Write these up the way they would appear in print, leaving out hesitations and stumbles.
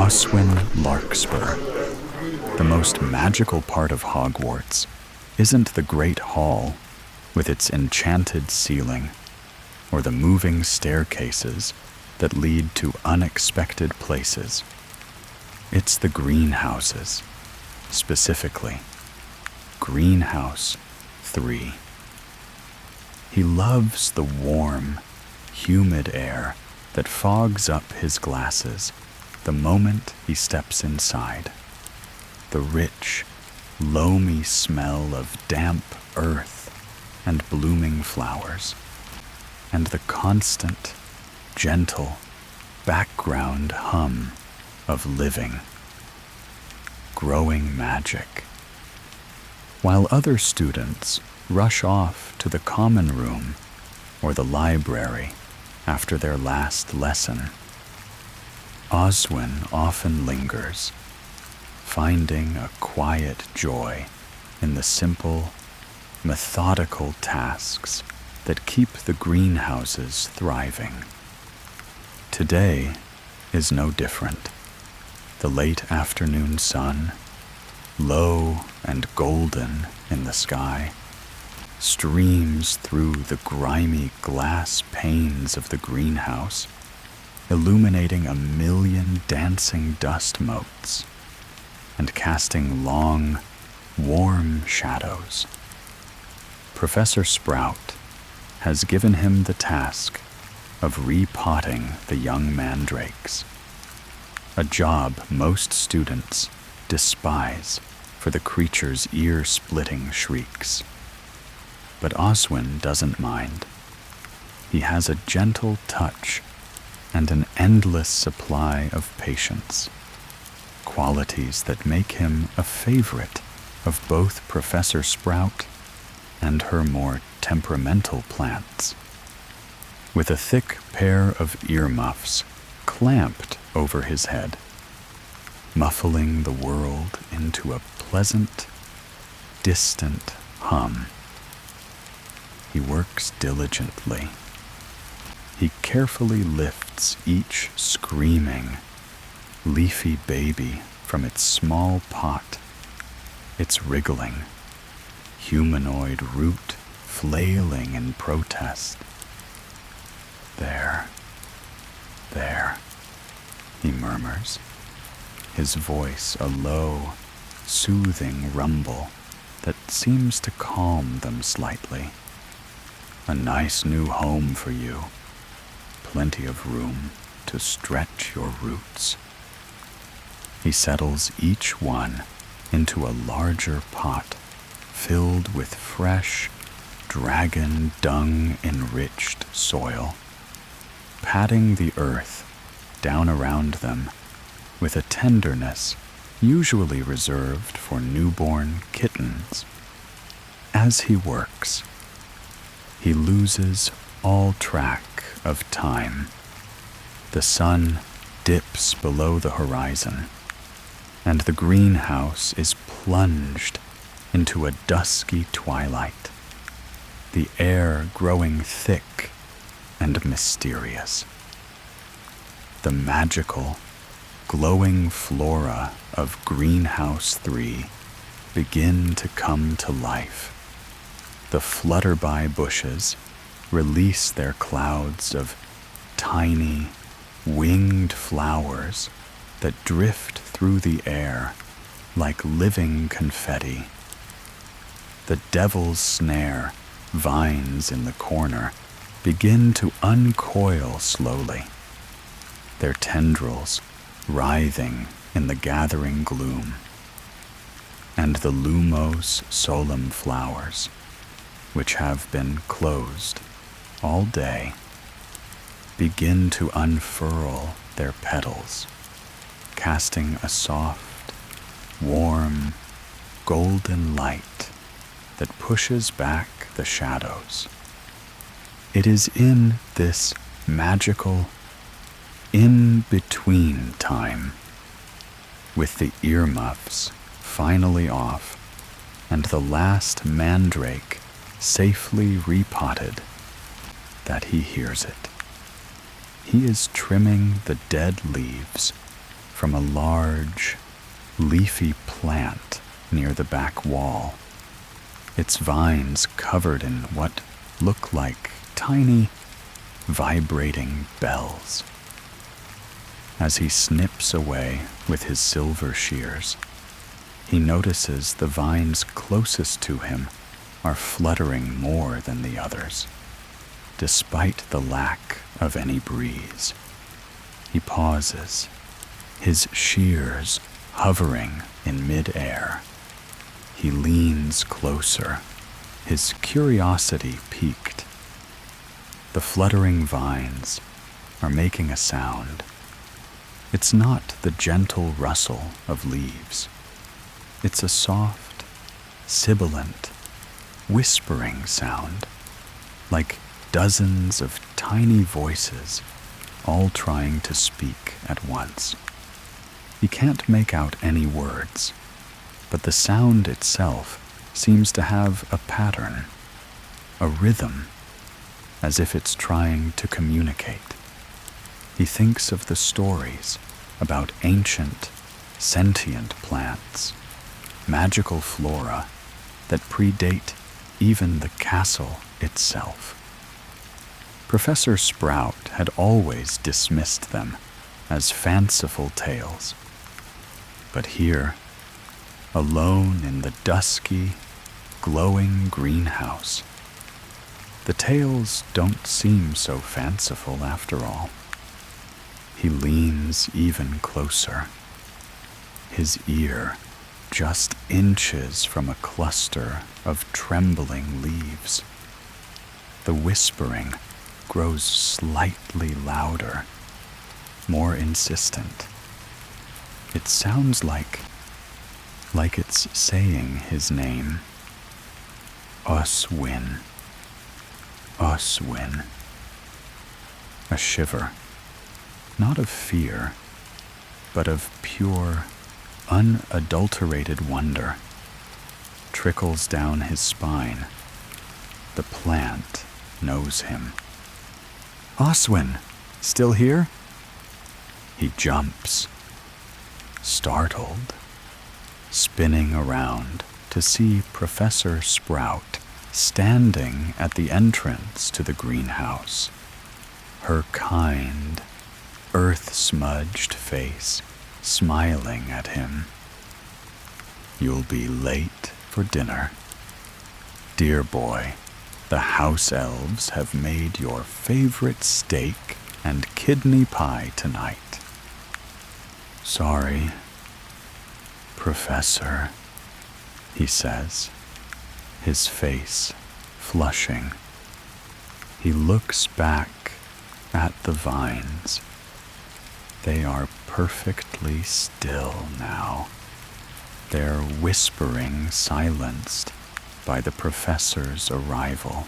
Oswin Larkspur. The most magical part of Hogwarts isn't the Great Hall with its enchanted ceiling, or the moving staircases that lead to unexpected places. It's the greenhouses, specifically Greenhouse 3. He loves the warm, humid air that fogs up his glasses the moment he steps inside. The rich, loamy smell of damp earth and blooming flowers, and the constant, gentle background hum of living, growing magic. While other students rush off to the common room or the library after their last lesson, Oswin often lingers, finding a quiet joy in the simple, methodical tasks that keep the greenhouses thriving. Today is no different. The late afternoon sun, low and golden in the sky, streams through the grimy glass panes of the greenhouse, illuminating a million dancing dust motes and casting long, warm shadows. Professor Sprout has given him the task of repotting the young mandrakes, a job most students despise for the creature's ear-splitting shrieks. But Oswin doesn't mind. He has a gentle touch and an endless supply of patience, qualities that make him a favorite of both Professor Sprout and her more temperamental plants. With a thick pair of earmuffs clamped over his head, muffling the world into a pleasant, distant hum, he works diligently. He carefully lifts each screaming, leafy baby from its small pot, its wriggling, humanoid root flailing in protest. There, he murmurs, his voice a low, soothing rumble that seems to calm them slightly. A nice new home for you. Plenty of room to stretch your roots. He settles each one into a larger pot filled with fresh, dragon dung-enriched soil, patting the earth down around them with a tenderness usually reserved for newborn kittens. As he works, he loses all track of time. The sun dips below the horizon, and the greenhouse is plunged into a dusky twilight, the air growing thick and mysterious. The magical, glowing flora of Greenhouse 3 begin to come to life. The flutterby bushes release their clouds of tiny, winged flowers that drift through the air like living confetti. The devil's snare vines in the corner begin to uncoil slowly, their tendrils writhing in the gathering gloom. And the Lumos Solum flowers, which have been closed all day, begin to unfurl their petals, casting a soft, warm, golden light that pushes back the shadows. It is in this magical in-between time, with the earmuffs finally off and the last mandrake safely repotted, that he hears it. He is trimming the dead leaves from a large, leafy plant near the back wall, its vines covered in what look like tiny, vibrating bells. As he snips away with his silver shears, he notices the vines closest to him are fluttering more than the others, despite the lack of any breeze. He pauses, his shears hovering in mid-air. He leans closer, his curiosity piqued. The fluttering vines are making a sound. It's not the gentle rustle of leaves. It's a soft, sibilant, whispering sound, like dozens of tiny voices all trying to speak at once. He can't make out any words, but the sound itself seems to have a pattern, a rhythm, as if it's trying to communicate. He thinks of the stories about ancient, sentient plants, magical flora that predate even the castle itself. Professor Sprout had always dismissed them as fanciful tales. But here, alone in the dusky, glowing greenhouse, the tales don't seem so fanciful after all. He leans even closer, his ear just inches from a cluster of trembling leaves. The whispering grows slightly louder, more insistent. It sounds like it's saying his name. Oswin. Oswin. A shiver, not of fear, but of pure, unadulterated wonder, trickles down his spine. The plant knows him. Oswin, still here? He jumps, startled, spinning around to see Professor Sprout standing at the entrance to the greenhouse, her kind, earth-smudged face smiling at him. You'll be late for dinner. Dear boy, the house elves have made your favorite steak and kidney pie tonight. Sorry, Professor, he says, his face flushing. He looks back at the vines. They are perfectly still now, their whispering silenced by the professor's arrival.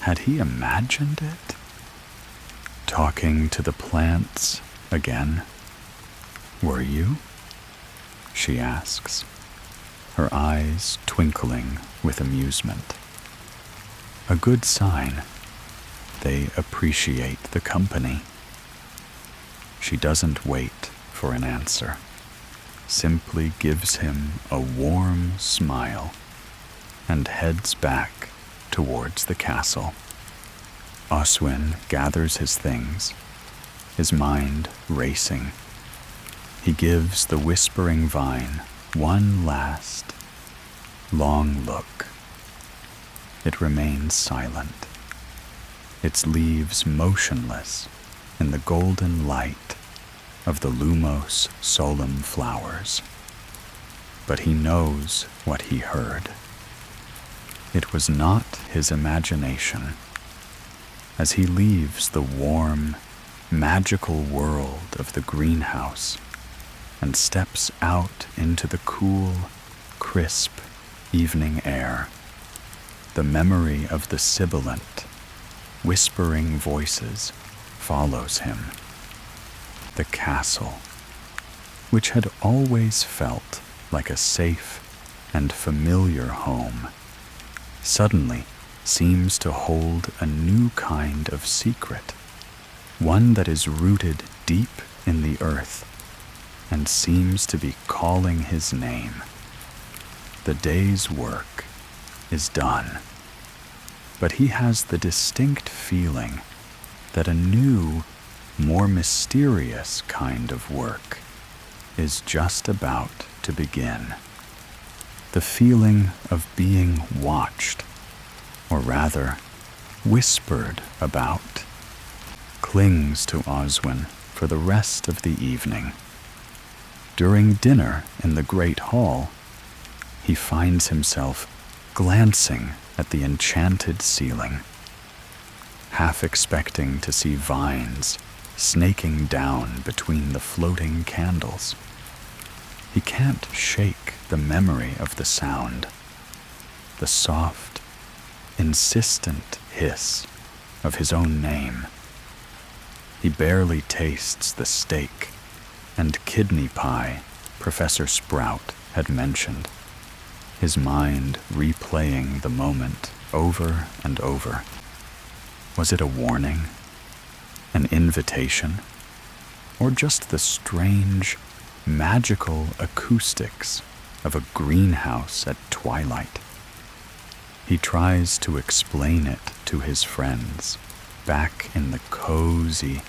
Had he imagined it? Talking to the plants again? Were you? She asks, her eyes twinkling with amusement. A good sign. They appreciate the company. She doesn't wait for an answer, simply gives him a warm smile and heads back towards the castle. Oswin gathers his things, his mind racing. He gives the whispering vine one last, long look. It remains silent, its leaves motionless in the golden light of the Lumos Solum flowers. But he knows what he heard. It was not his imagination. As he leaves the warm, magical world of the greenhouse and steps out into the cool, crisp evening air, the memory of the sibilant, whispering voices follows him. The castle, which had always felt like a safe and familiar home, suddenly seems to hold a new kind of secret, one that is rooted deep in the earth and seems to be calling his name. The day's work is done, but he has the distinct feeling that a new, more mysterious kind of work is just about to begin. The feeling of being watched, or rather, whispered about, clings to Oswin for the rest of the evening. During dinner in the great hall, he finds himself glancing at the enchanted ceiling, half expecting to see vines snaking down between the floating candles. He can't shake the memory of the sound, the soft, insistent hiss of his own name. He barely tastes the steak and kidney pie Professor Sprout had mentioned, his mind replaying the moment over and over. Was it a warning, an invitation, or just the strange, magical acoustics of a greenhouse at twilight? He tries to explain it to his friends back in the cozy,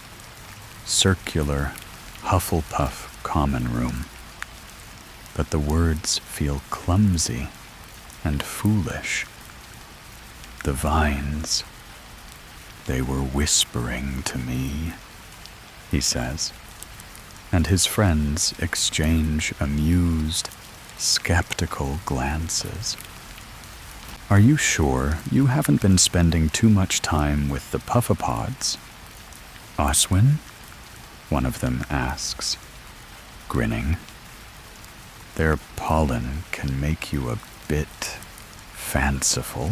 circular Hufflepuff common room, but the words feel clumsy and foolish. The vines, they were whispering to me, he says, and his friends exchange amused, skeptical glances. Are you sure you haven't been spending too much time with the puffapods, Oswin? One of them asks, grinning. Their pollen can make you a bit fanciful.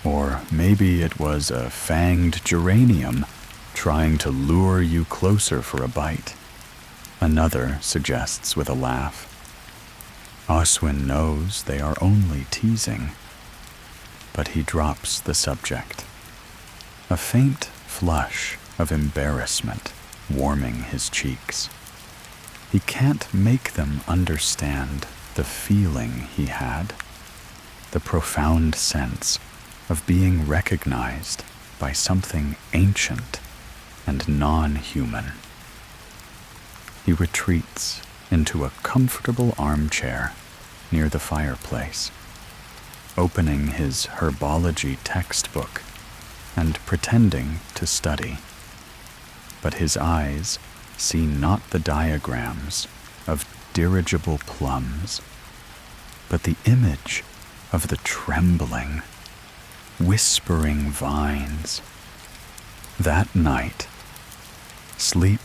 Or maybe it was a fanged geranium trying to lure you closer for a bite, another suggests with a laugh. Oswin knows they are only teasing, but he drops the subject, a faint flush of embarrassment warming his cheeks. He can't make them understand the feeling he had, the profound sense of being recognized by something ancient and non-human. He retreats into a comfortable armchair near the fireplace, opening his herbology textbook and pretending to study. But his eyes see not the diagrams of dirigible plums, but the image of the trembling, whispering vines. That night, sleep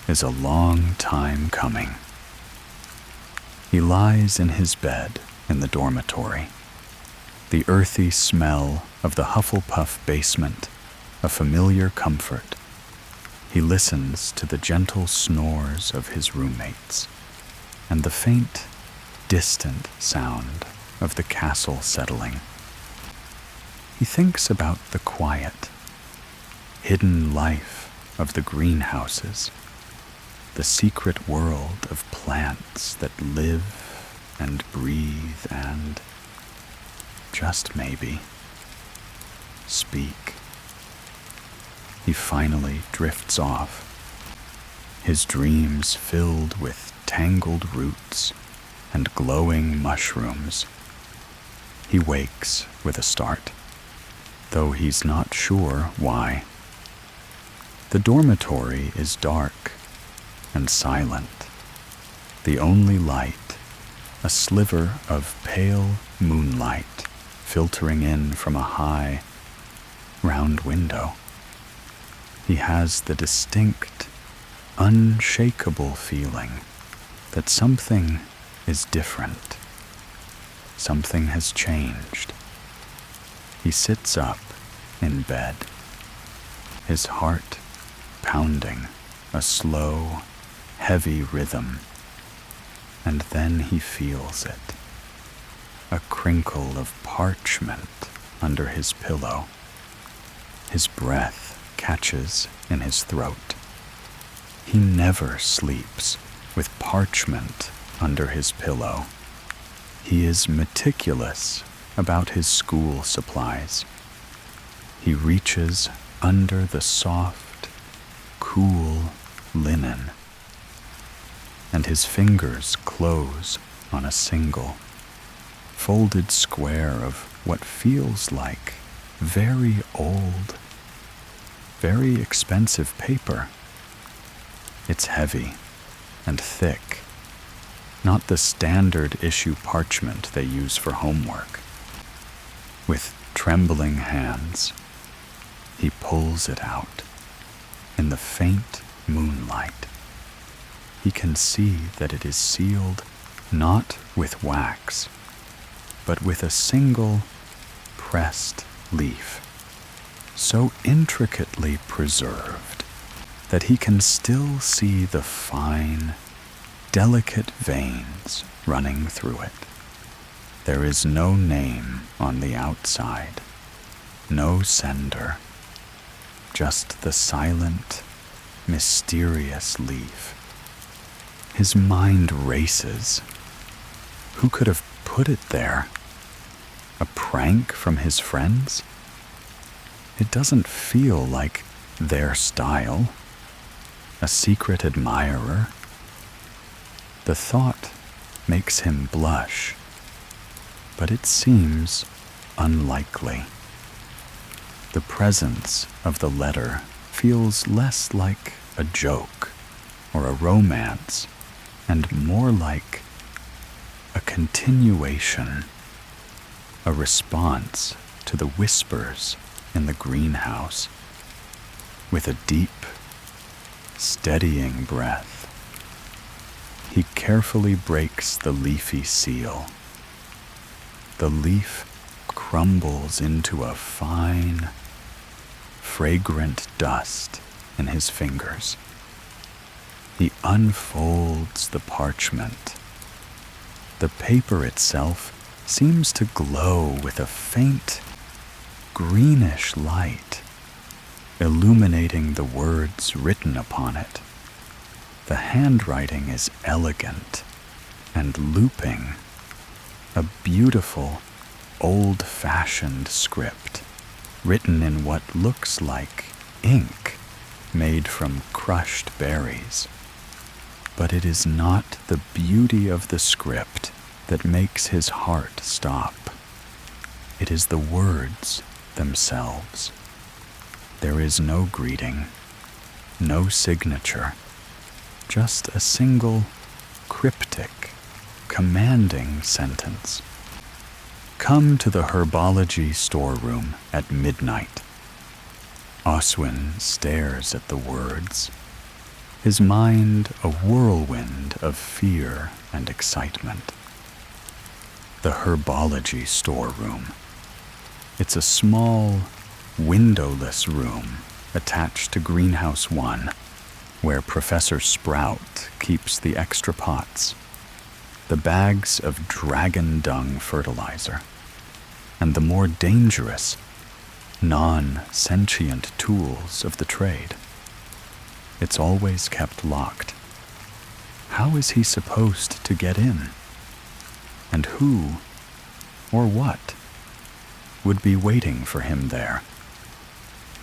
is a long time coming. He lies in his bed in the dormitory, the earthy smell of the Hufflepuff basement a familiar comfort. He listens to the gentle snores of his roommates and the faint, distant sound of the castle settling. He thinks about the quiet, hidden life of the greenhouses, the secret world of plants that live and breathe and, just maybe, speak. He finally drifts off, his dreams filled with tangled roots and glowing mushrooms. He wakes with a start, though he's not sure why. The dormitory is dark and silent. The only light, a sliver of pale moonlight filtering in from a high, round window. He has the distinct, unshakable feeling that something is different. Something has changed. He sits up in bed, his heart pounding a slow, heavy rhythm, and then he feels it, a crinkle of parchment under his pillow. His breath catches in his throat. He never sleeps with parchment under his pillow. He is meticulous about his school supplies. He reaches under the soft, cool linen, and his fingers close on a single, folded square of what feels like very old, very expensive paper. It's heavy and thick, not the standard issue parchment they use for homework. With trembling hands, he pulls it out. In the faint moonlight, he can see that it is sealed not with wax, but with a single pressed leaf, so intricately preserved that he can still see the fine, delicate veins running through it. There is no name on the outside, no sender, just the silent, mysterious leaf. His mind races. Who could have put it there? A prank from his friends? It doesn't feel like their style. A secret admirer? The thought makes him blush, but it seems unlikely. The presence of the letter feels less like a joke or a romance and more like a continuation, a response to the whispers in the greenhouse. With a deep, steadying breath, he carefully breaks the leafy seal. The leaf crumbles into a fine, fragrant dust in his fingers. He unfolds the parchment. The paper itself seems to glow with a faint, greenish light, illuminating the words written upon it. The handwriting is elegant and looping, a beautiful, old-fashioned script, written in what looks like ink made from crushed berries. But it is not the beauty of the script that makes his heart stop. It is the words themselves. There is no greeting, no signature, just a single cryptic, commanding sentence. Come to the herbology storeroom at midnight. Oswin stares at the words, his mind a whirlwind of fear and excitement. The herbology storeroom. It's a small, windowless room attached to Greenhouse 1, where Professor Sprout keeps the extra pots, the bags of dragon dung fertilizer, and the more dangerous, non-sentient tools of the trade. It's always kept locked. How is he supposed to get in? And who, or what, would be waiting for him there?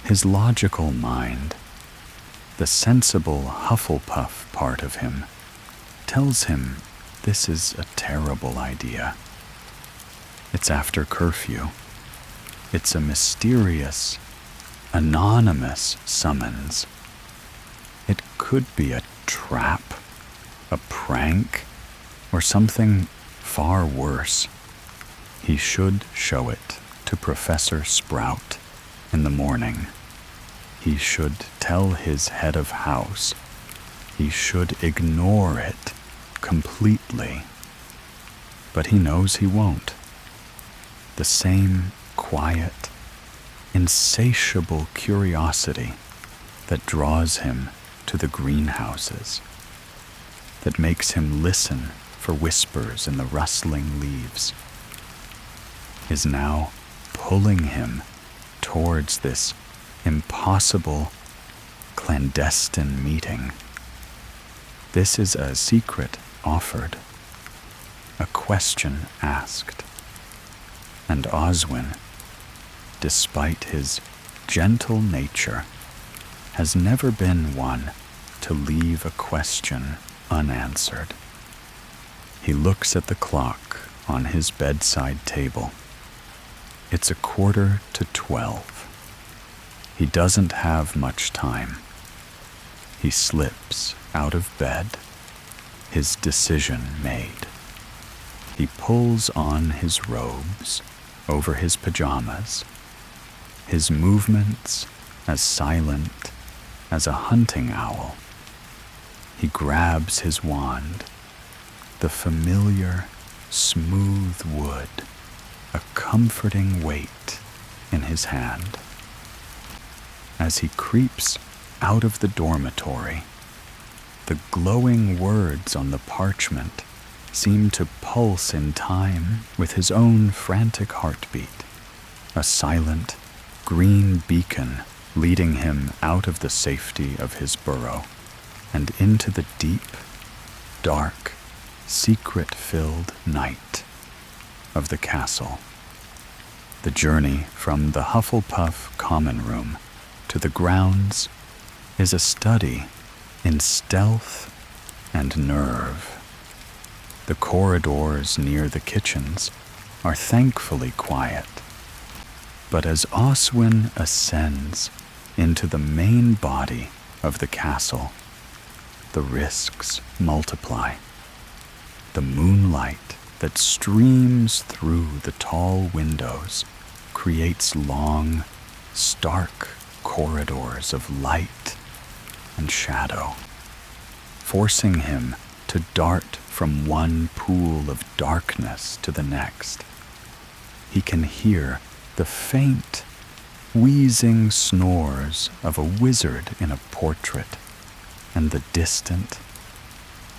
His logical mind, the sensible Hufflepuff part of him, tells him this is a terrible idea. It's after curfew. It's a mysterious, anonymous summons. It could be a trap, a prank, or something far worse. He should show it to Professor Sprout in the morning. He should tell his head of house. He should ignore it completely. But he knows he won't. The same quiet, insatiable curiosity that draws him to the greenhouses, that makes him listen for whispers in the rustling leaves, is now pulling him towards this impossible, clandestine meeting. This is a secret offered, a question asked, and Oswin, despite his gentle nature, has never been one to leave a question unanswered. He looks at the clock on his bedside table. It's 11:45. He doesn't have much time. He slips out of bed, his decision made. He pulls on his robes over his pajamas, his movements as silent as a hunting owl. He grabs his wand, the familiar, smooth wood, a comforting weight in his hand. As he creeps out of the dormitory, the glowing words on the parchment seem to pulse in time with his own frantic heartbeat, a silent, green beacon leading him out of the safety of his burrow and into the deep, dark, secret-filled night of the castle. The journey from the Hufflepuff common room to the grounds is a study in stealth and nerve. The corridors near the kitchens are thankfully quiet, but as Oswin ascends into the main body of the castle, the risks multiply. The moonlight that streams through the tall windows creates long, stark corridors of light and shadow, forcing him to dart from one pool of darkness to the next. He can hear the faint, wheezing snores of a wizard in a portrait and the distant,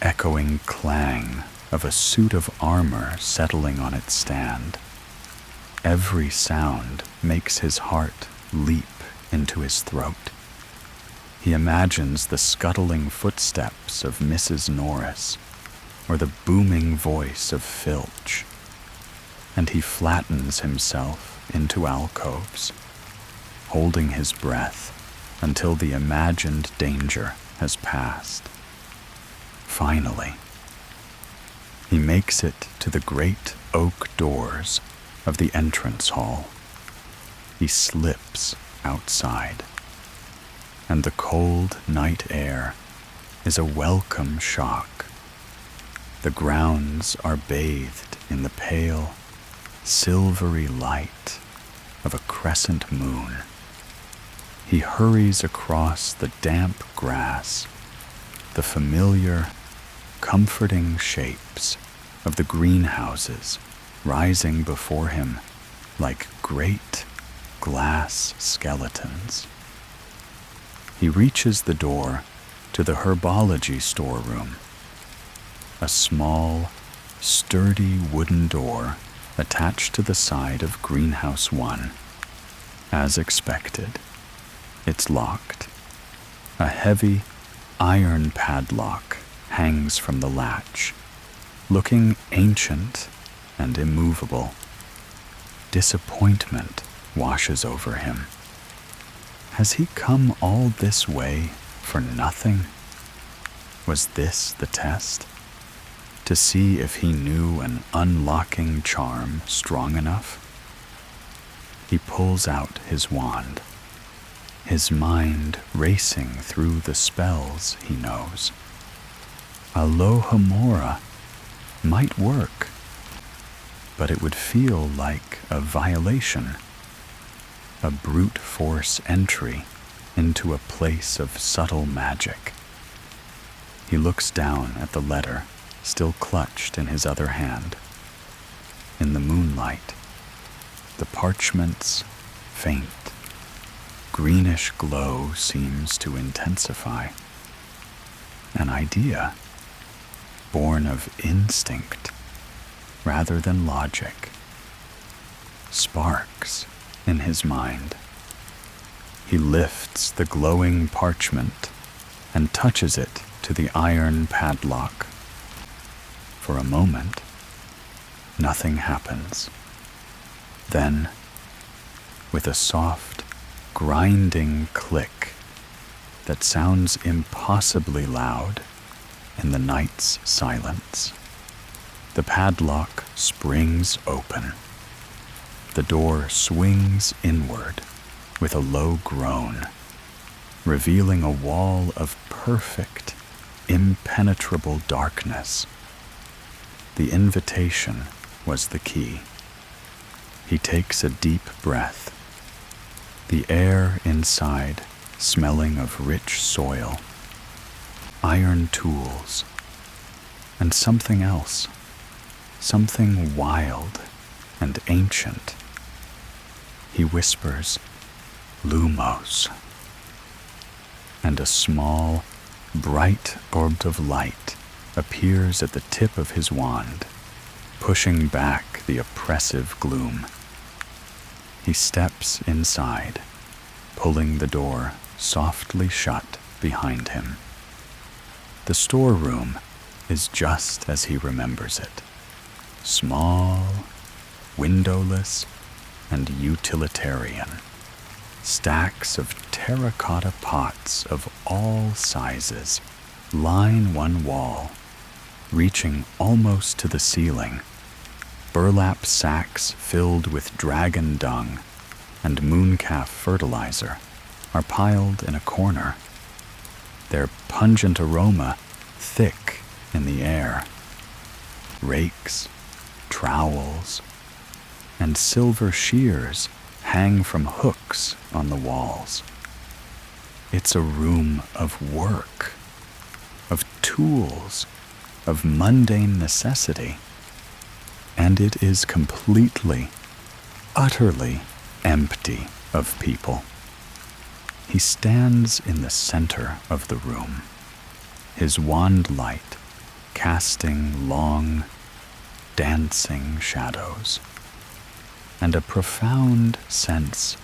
echoing clang of a suit of armor settling on its stand. Every sound makes his heart leap into his throat. He imagines the scuttling footsteps of Mrs. Norris or the booming voice of Filch, and he flattens himself into alcoves, holding his breath until the imagined danger has passed. Finally, he makes it to the great oak doors of the entrance hall. He slips outside, and the cold night air is a welcome shock. The grounds are bathed in the pale, silvery light of a crescent moon. He hurries across the damp grass, the familiar, comforting shapes of the greenhouses rising before him like great glass skeletons. He reaches the door to the herbology storeroom, a small, sturdy wooden door attached to the side of Greenhouse 1. As expected, it's locked. A heavy iron padlock hangs from the latch, looking ancient and immovable. Disappointment washes over him. Has he come all this way for nothing? Was this the test? To see if he knew an unlocking charm strong enough? He pulls out his wand, his mind racing through the spells he knows. Alohomora might work, but it would feel like a violation, a brute force entry into a place of subtle magic. He looks down at the letter still clutched in his other hand. In the moonlight, the parchment's faint, greenish glow seems to intensify. An idea, born of instinct rather than logic, sparks in his mind. He lifts the glowing parchment and touches it to the iron padlock. For a moment, nothing happens. Then, with a soft, grinding click that sounds impossibly loud in the night's silence, the padlock springs open. The door swings inward with a low groan, revealing a wall of perfect, impenetrable darkness. The invitation was the key. He takes a deep breath, the air inside smelling of rich soil, iron tools, and something else, something wild and ancient. He whispers, "Lumos," and a small, bright orb of light appears at the tip of his wand, pushing back the oppressive gloom. He steps inside, pulling the door softly shut behind him. The storeroom is just as he remembers it, small, windowless, and utilitarian. Stacks of terracotta pots of all sizes line one wall, reaching almost to the ceiling. Burlap sacks filled with dragon dung and mooncalf fertilizer are piled in a corner, their pungent aroma thick in the air. Rakes, trowels, and silver shears hang from hooks on the walls. It's a room of work, of tools, of mundane necessity, and it is completely, utterly empty of people. He stands in the center of the room, his wand light casting long, dancing shadows, and a profound sense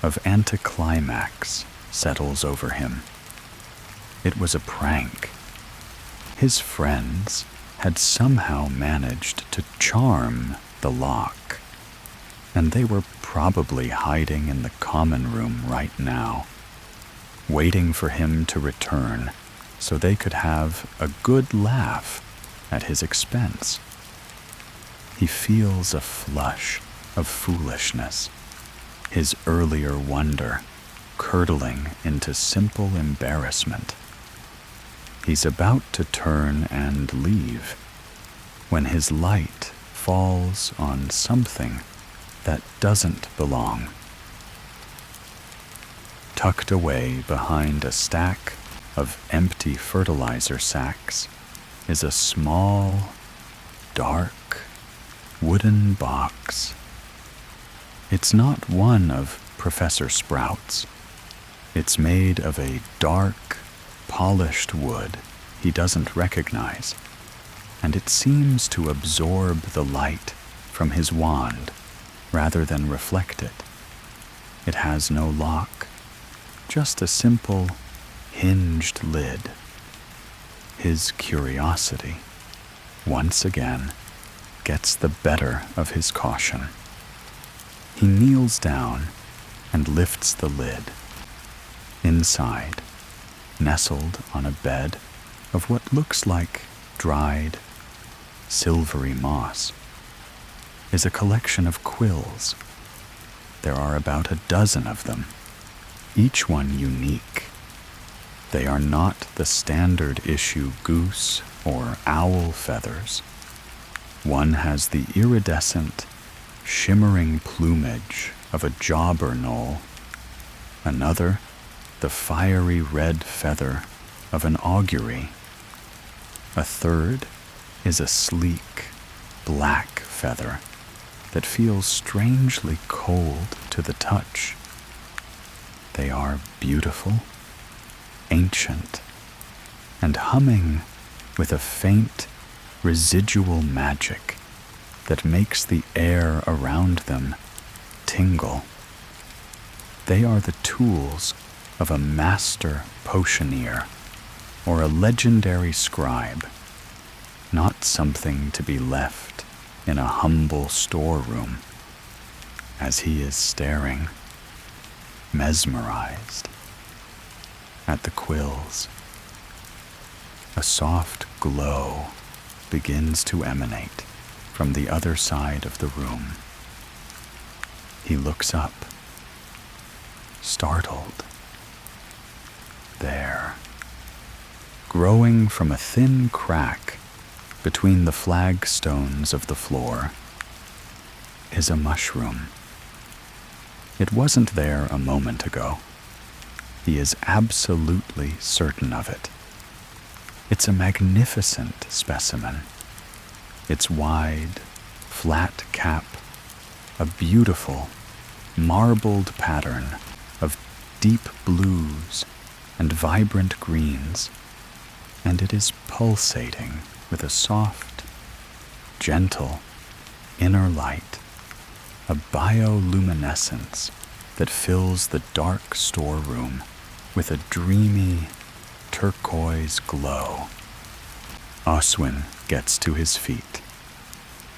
of anticlimax settles over him. It was a prank. His friends had somehow managed to charm the lock, and they were probably hiding in the common room right now, waiting for him to return so they could have a good laugh at his expense. He feels a flush of foolishness, his earlier wonder curdling into simple embarrassment. He's about to turn and leave when his light falls on something that doesn't belong. Tucked away behind a stack of empty fertilizer sacks is a small, dark, wooden box. It's not one of Professor Sprout's. It's made of a dark, polished wood he doesn't recognize, and it seems to absorb the light from his wand rather than reflect it. It has no lock, just a simple, hinged lid. His curiosity, once again, gets the better of his caution. He kneels down and lifts the lid. Inside, nestled on a bed of what looks like dried, silvery moss, is a collection of quills. There are about a dozen of them, each one unique. They are not the standard issue goose or owl feathers. One has the iridescent, shimmering plumage of a jobber knoll. Another, the fiery red feather of an augury. A third is a sleek, black feather that feels strangely cold to the touch. They are beautiful, ancient, and humming with a faint, residual magic that makes the air around them tingle. They are the tools of a master potioneer, or a legendary scribe, not something to be left in a humble storeroom, as he is staring, mesmerized, at the quills. A soft glow begins to emanate from the other side of the room. He looks up, startled. There, growing from a thin crack between the flagstones of the floor, is a mushroom. It wasn't there a moment ago. He is absolutely certain of it. It's a magnificent specimen. Its wide, flat cap, a beautiful, marbled pattern of deep blues and vibrant greens, and it is pulsating with a soft, gentle inner light, a bioluminescence that fills the dark storeroom with a dreamy turquoise glow. Oswin gets to his feet,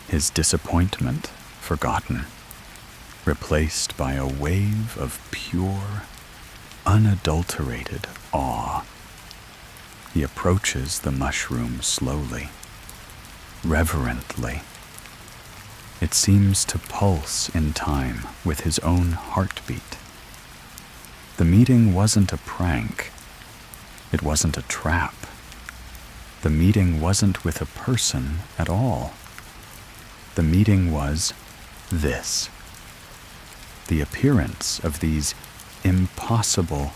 his disappointment forgotten, replaced by a wave of pure, unadulterated awe. He approaches the mushroom slowly, reverently. It seems to pulse in time with his own heartbeat. The meeting wasn't a prank. It wasn't a trap. The meeting wasn't with a person at all. The meeting was this. The appearance of these impossible,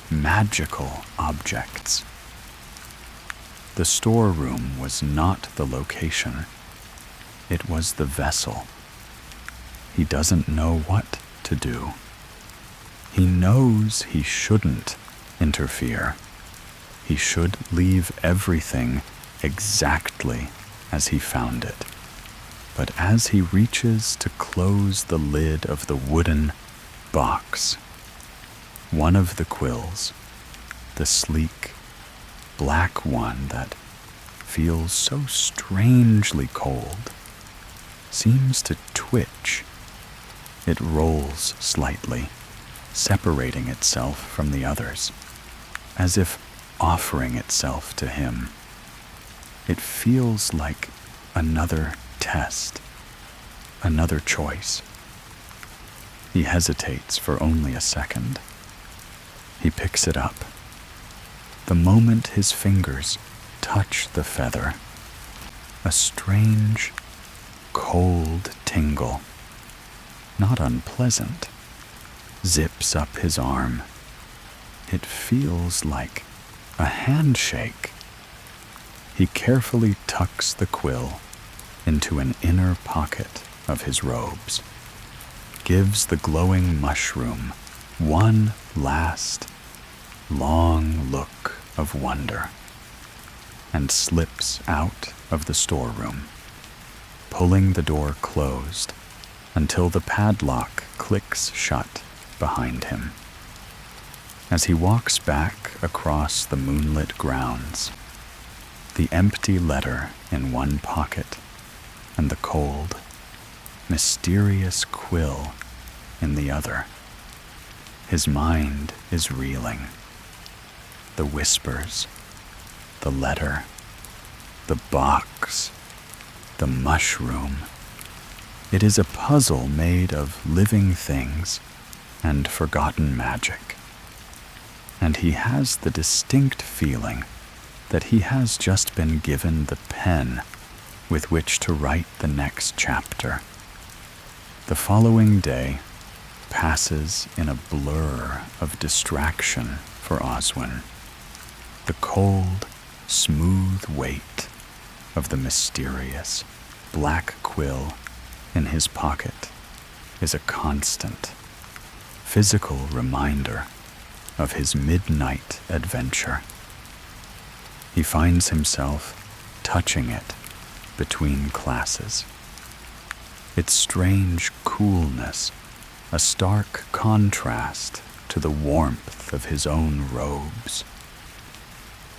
magical objects. The storeroom was not the location. It was the vessel. He doesn't know what to do. He knows he shouldn't interfere. He should leave everything exactly as he found it. But as he reaches to close the lid of the wooden box, one of the quills, the sleek, black one that feels so strangely cold, seems to twitch. It rolls slightly, separating itself from the others, as if offering itself to him. It feels like another test, another choice. He hesitates for only a second. He picks it up. The moment his fingers touch the feather, a strange, cold tingle, not unpleasant, zips up his arm. It feels like a handshake. He carefully tucks the quill into an inner pocket of his robes, gives the glowing mushroom one last, long look of wonder, and slips out of the storeroom, pulling the door closed until the padlock clicks shut behind him. As he walks back across the moonlit grounds, the empty letter in one pocket and the cold, mysterious quill in the other, his mind is reeling. The whispers, the letter, the box, the mushroom. It is a puzzle made of living things and forgotten magic. And he has the distinct feeling that he has just been given the pen with which to write the next chapter. The following day passes in a blur of distraction for Oswin. The cold, smooth weight of the mysterious black quill in his pocket is a constant, physical reminder of his midnight adventure. He finds himself touching it between classes. Its strange coolness, a stark contrast to the warmth of his own robes.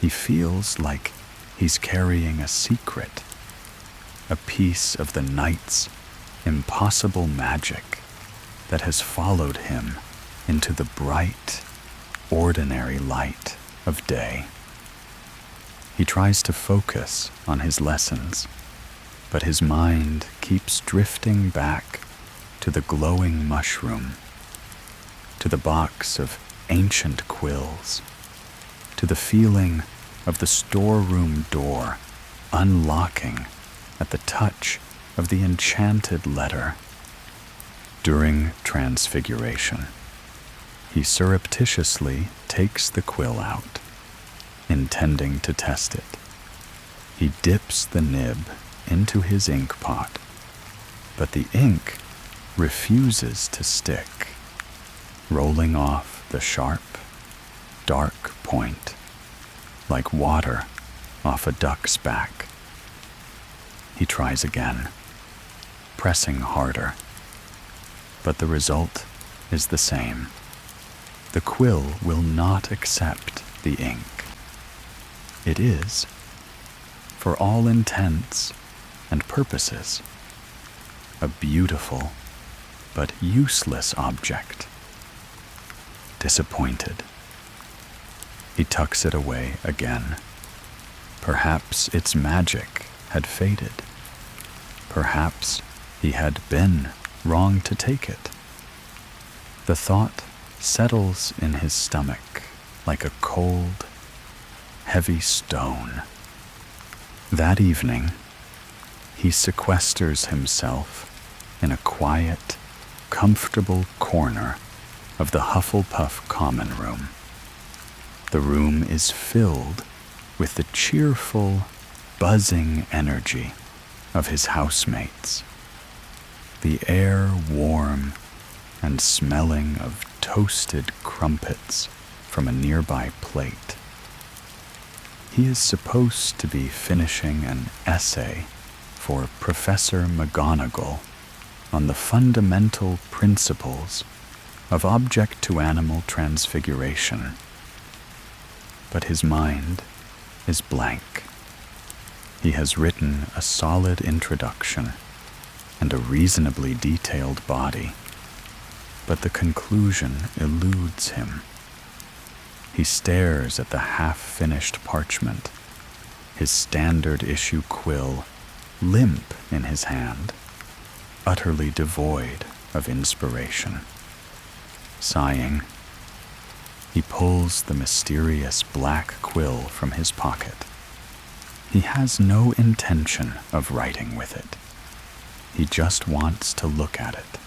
He feels like he's carrying a secret, a piece of the night's impossible magic that has followed him into the bright, ordinary light of day. He tries to focus on his lessons, but his mind keeps drifting back to the glowing mushroom, to the box of ancient quills, to the feeling of the storeroom door unlocking at the touch of the enchanted letter. During transfiguration, he surreptitiously takes the quill out, intending to test it. He dips the nib into his ink pot, but the ink refuses to stick, rolling off the sharp, dark point like water off a duck's back. He tries again, pressing harder, but the result is the same. The quill will not accept the ink. It is, for all intents and purposes, a beautiful but useless object. Disappointed, he tucks it away again. Perhaps its magic had faded. Perhaps he had been wrong to take it. The thought settles in his stomach like a cold, heavy stone. That evening, he sequesters himself in a quiet, comfortable corner of the Hufflepuff common room. The room is filled with the cheerful, buzzing energy of his housemates, the air warm and smelling of toasted crumpets from a nearby plate. He is supposed to be finishing an essay for Professor McGonagall on the fundamental principles of object-to-animal transfiguration. But his mind is blank. He has written a solid introduction and a reasonably detailed body, but the conclusion eludes him. He stares at the half-finished parchment, his standard-issue quill limp in his hand, utterly devoid of inspiration. Sighing, he pulls the mysterious black quill from his pocket. He has no intention of writing with it. He just wants to look at it,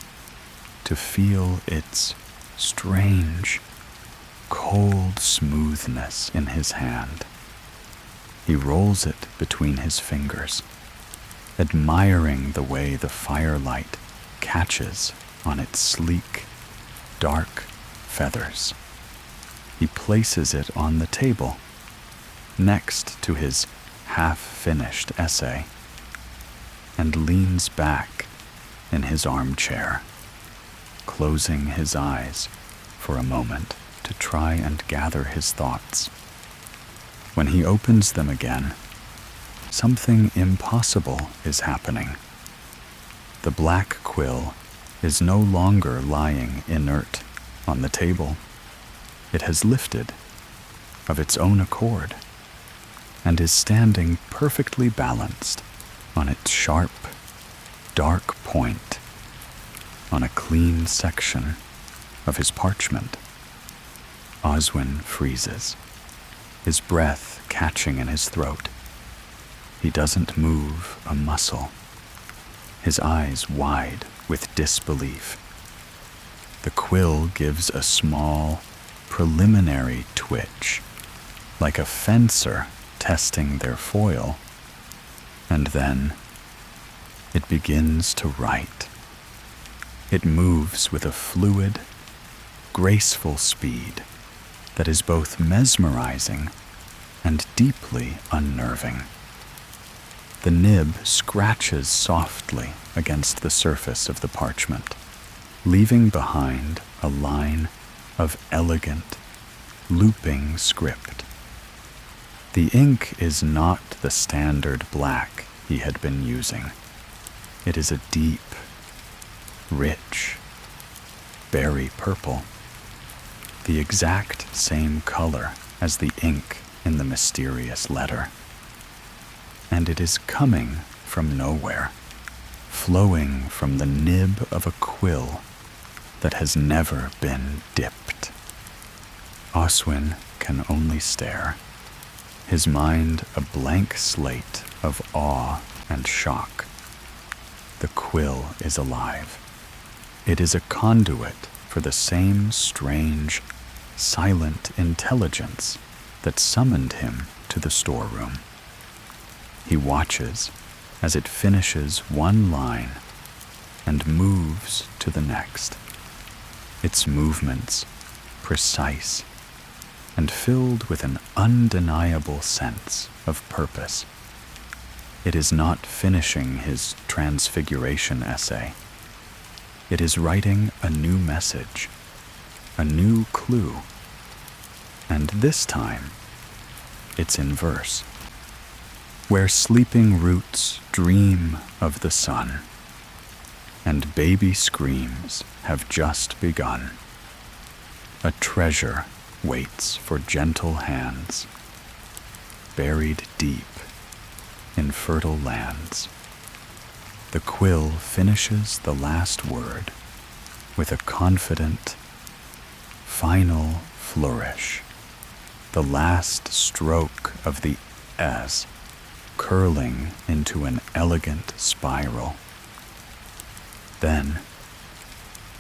to feel its strange, cold smoothness in his hand. He rolls it between his fingers, admiring the way the firelight catches on its sleek, dark feathers. He places it on the table, next to his half-finished essay, and leans back in his armchair, closing his eyes for a moment to try and gather his thoughts. When he opens them again, something impossible is happening. The black quill is no longer lying inert on the table. It has lifted of its own accord and is standing perfectly balanced on its sharp, dark point on a clean section of his parchment. Oswin freezes, his breath catching in his throat. He doesn't move a muscle, his eyes wide with disbelief. The quill gives a small, preliminary twitch, like a fencer testing their foil, and then it begins to write. It moves with a fluid, graceful speed that is both mesmerizing and deeply unnerving. The nib scratches softly against the surface of the parchment, leaving behind a line of elegant, looping script. The ink is not the standard black he had been using. It is a deep, rich, berry purple, the exact same color as the ink in the mysterious letter. And it is coming from nowhere, flowing from the nib of a quill that has never been dipped. Oswin can only stare, his mind a blank slate of awe and shock. The quill is alive. It is a conduit for the same strange, silent intelligence that summoned him to the storeroom. He watches as it finishes one line and moves to the next, its movements precise and filled with an undeniable sense of purpose. It is not finishing his transfiguration essay. It is writing a new message, a new clue, and this time it's in verse. Where sleeping roots dream of the sun, and baby screams have just begun, a treasure waits for gentle hands, buried deep in fertile lands. The quill finishes the last word with a confident, final flourish, the last stroke of the S curling into an elegant spiral. Then,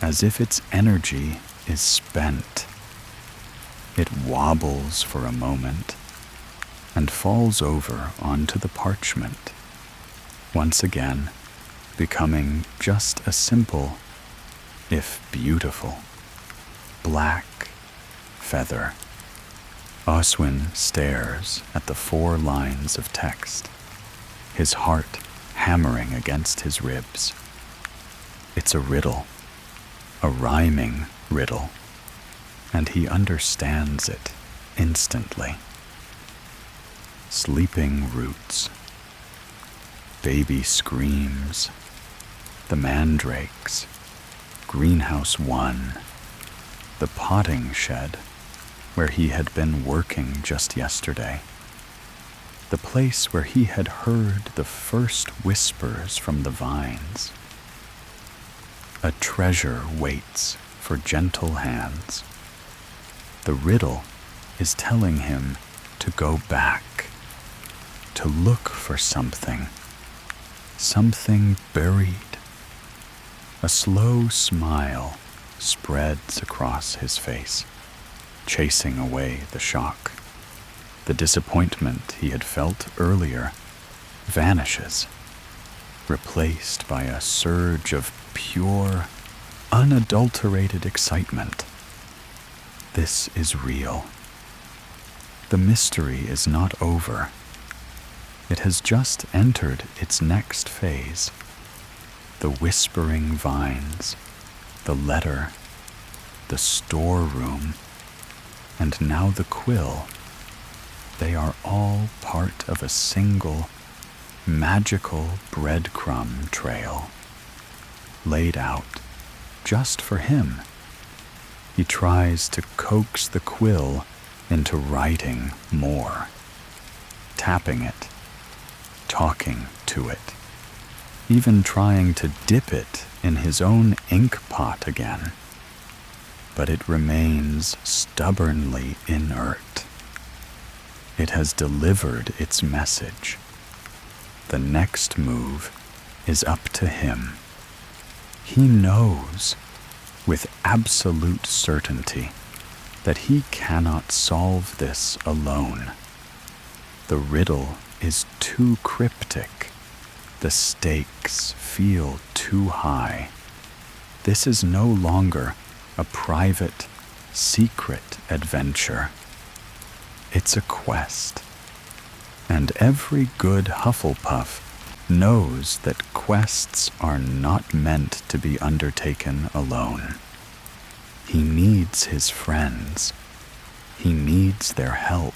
as if its energy is spent, it wobbles for a moment and falls over onto the parchment, once again becoming just a simple, if beautiful, black feather. Oswin stares at the 4 lines of text, his heart hammering against his ribs. It's a riddle, a rhyming riddle, and he understands it instantly. Sleeping roots, baby screams, the mandrakes, greenhouse 1, the potting shed where he had been working just yesterday, the place where he had heard the first whispers from the vines. A treasure waits for gentle hands. The riddle is telling him to go back, to look for something buried. A slow smile spreads across his face, chasing away the shock. The disappointment he had felt earlier vanishes, replaced by a surge of pure, unadulterated excitement. This is real. The mystery is not over. It has just entered its next phase. The whispering vines, the letter, the storeroom, and now the quill. They are all part of a single, magical breadcrumb trail, laid out just for him. He tries to coax the quill into writing more, tapping it, talking to it, even trying to dip it in his own ink pot again. But it remains stubbornly inert. It has delivered its message. The next move is up to him. He knows with absolute certainty that he cannot solve this alone. The riddle is too cryptic. The stakes feel too high. This is no longer a private, secret adventure. It's a quest. And every good Hufflepuff knows that quests are not meant to be undertaken alone. He needs his friends. He needs their help.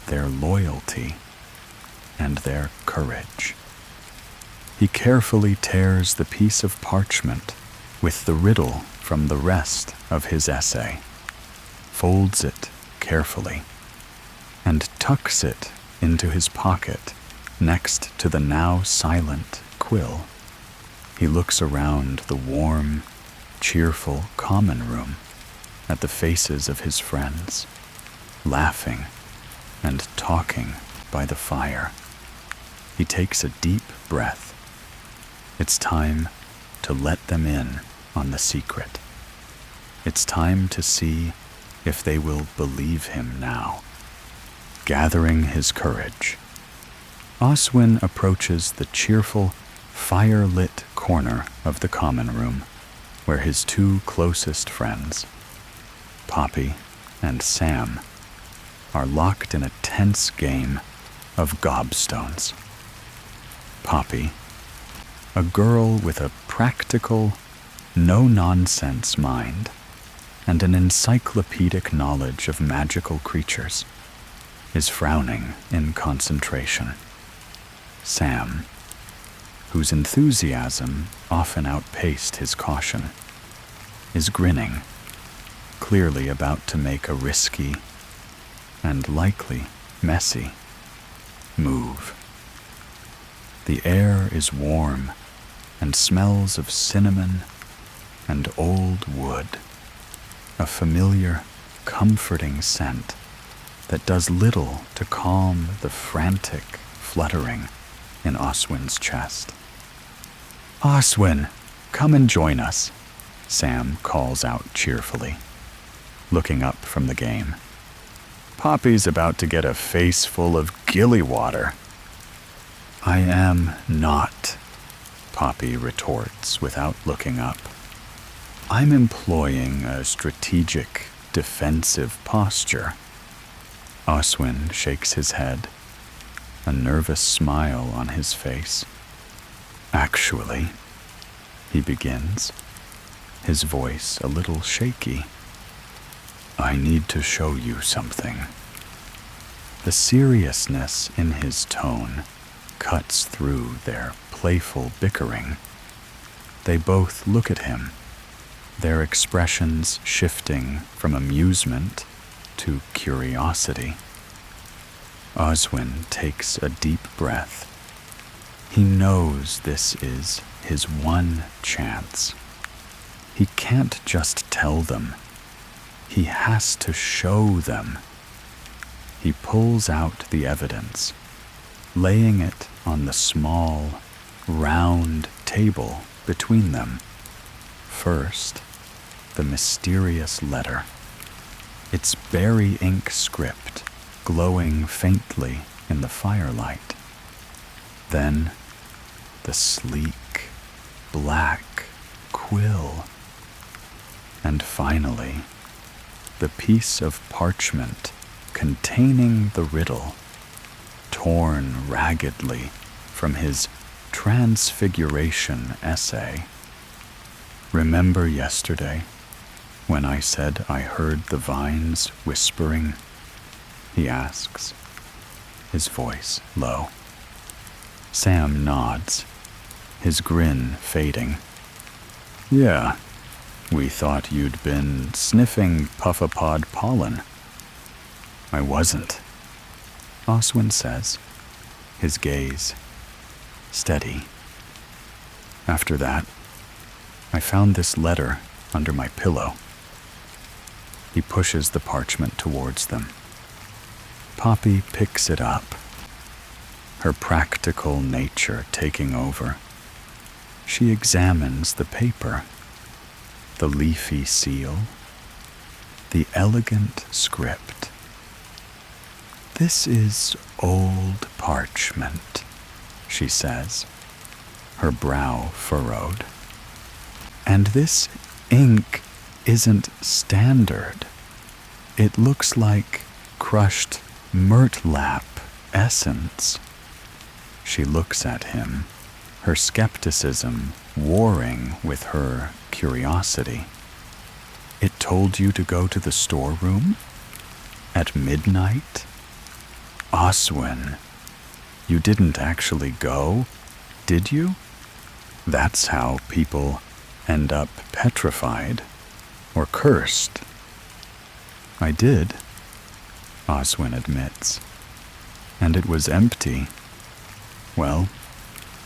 their loyalty and their courage. He carefully tears the piece of parchment with the riddle from the rest of his essay, folds it carefully, and tucks it into his pocket next to the now silent quill. He looks around the warm, cheerful common room at the faces of his friends, laughing and talking by the fire. He takes a deep breath. It's time to let them in on the secret. It's time to see if they will believe him now. Gathering his courage, Oswin approaches the cheerful, fire-lit corner of the common room where his two closest friends, Poppy and Sam, are locked in a tense game of gobstones. Poppy, a girl with a practical, no-nonsense mind and an encyclopedic knowledge of magical creatures, is frowning in concentration. Sam, whose enthusiasm often outpaced his caution, is grinning, clearly about to make a risky and likely messy move. The air is warm and smells of cinnamon and old wood, a familiar, comforting scent that does little to calm the frantic fluttering in Oswin's chest. "Oswin, come and join us," Sam calls out cheerfully, looking up from the game. "Poppy's about to get a face full of gilly water." "I am not," Poppy retorts without looking up. "I'm employing a strategic, defensive posture." Oswin shakes his head, a nervous smile on his face. "Actually," he begins, his voice a little shaky, "I need to show you something." The seriousness in his tone cuts through their playful bickering. They both look at him, their expressions shifting from amusement to curiosity. Oswin takes a deep breath. He knows this is his one chance. He can't just tell them. He has to show them. He pulls out the evidence, laying it on the small, round table between them. First, the mysterious letter, its berry ink script glowing faintly in the firelight. Then, the sleek, black quill. And finally, the piece of parchment containing the riddle, torn raggedly from his Transfiguration essay. "Remember yesterday when I said I heard the vines whispering?" he asks, his voice low. Sam nods, his grin fading. "Yeah, we thought you'd been sniffing puffapod pollen." "I wasn't," Oswin says, his gaze steady. "After that, I found this letter under my pillow." He pushes the parchment towards them. Poppy picks it up, her practical nature taking over. She examines the paper, the leafy seal, the elegant script. "This is old parchment," she says, her brow furrowed. "And this ink isn't standard. It looks like crushed myrtlap essence." She looks at him, her skepticism warring with her curiosity. "It told you to go to the storeroom? At midnight?" Oswin, you didn't actually go, did you? That's how people end up petrified or cursed. I did, Oswin admits. And it was empty. Well,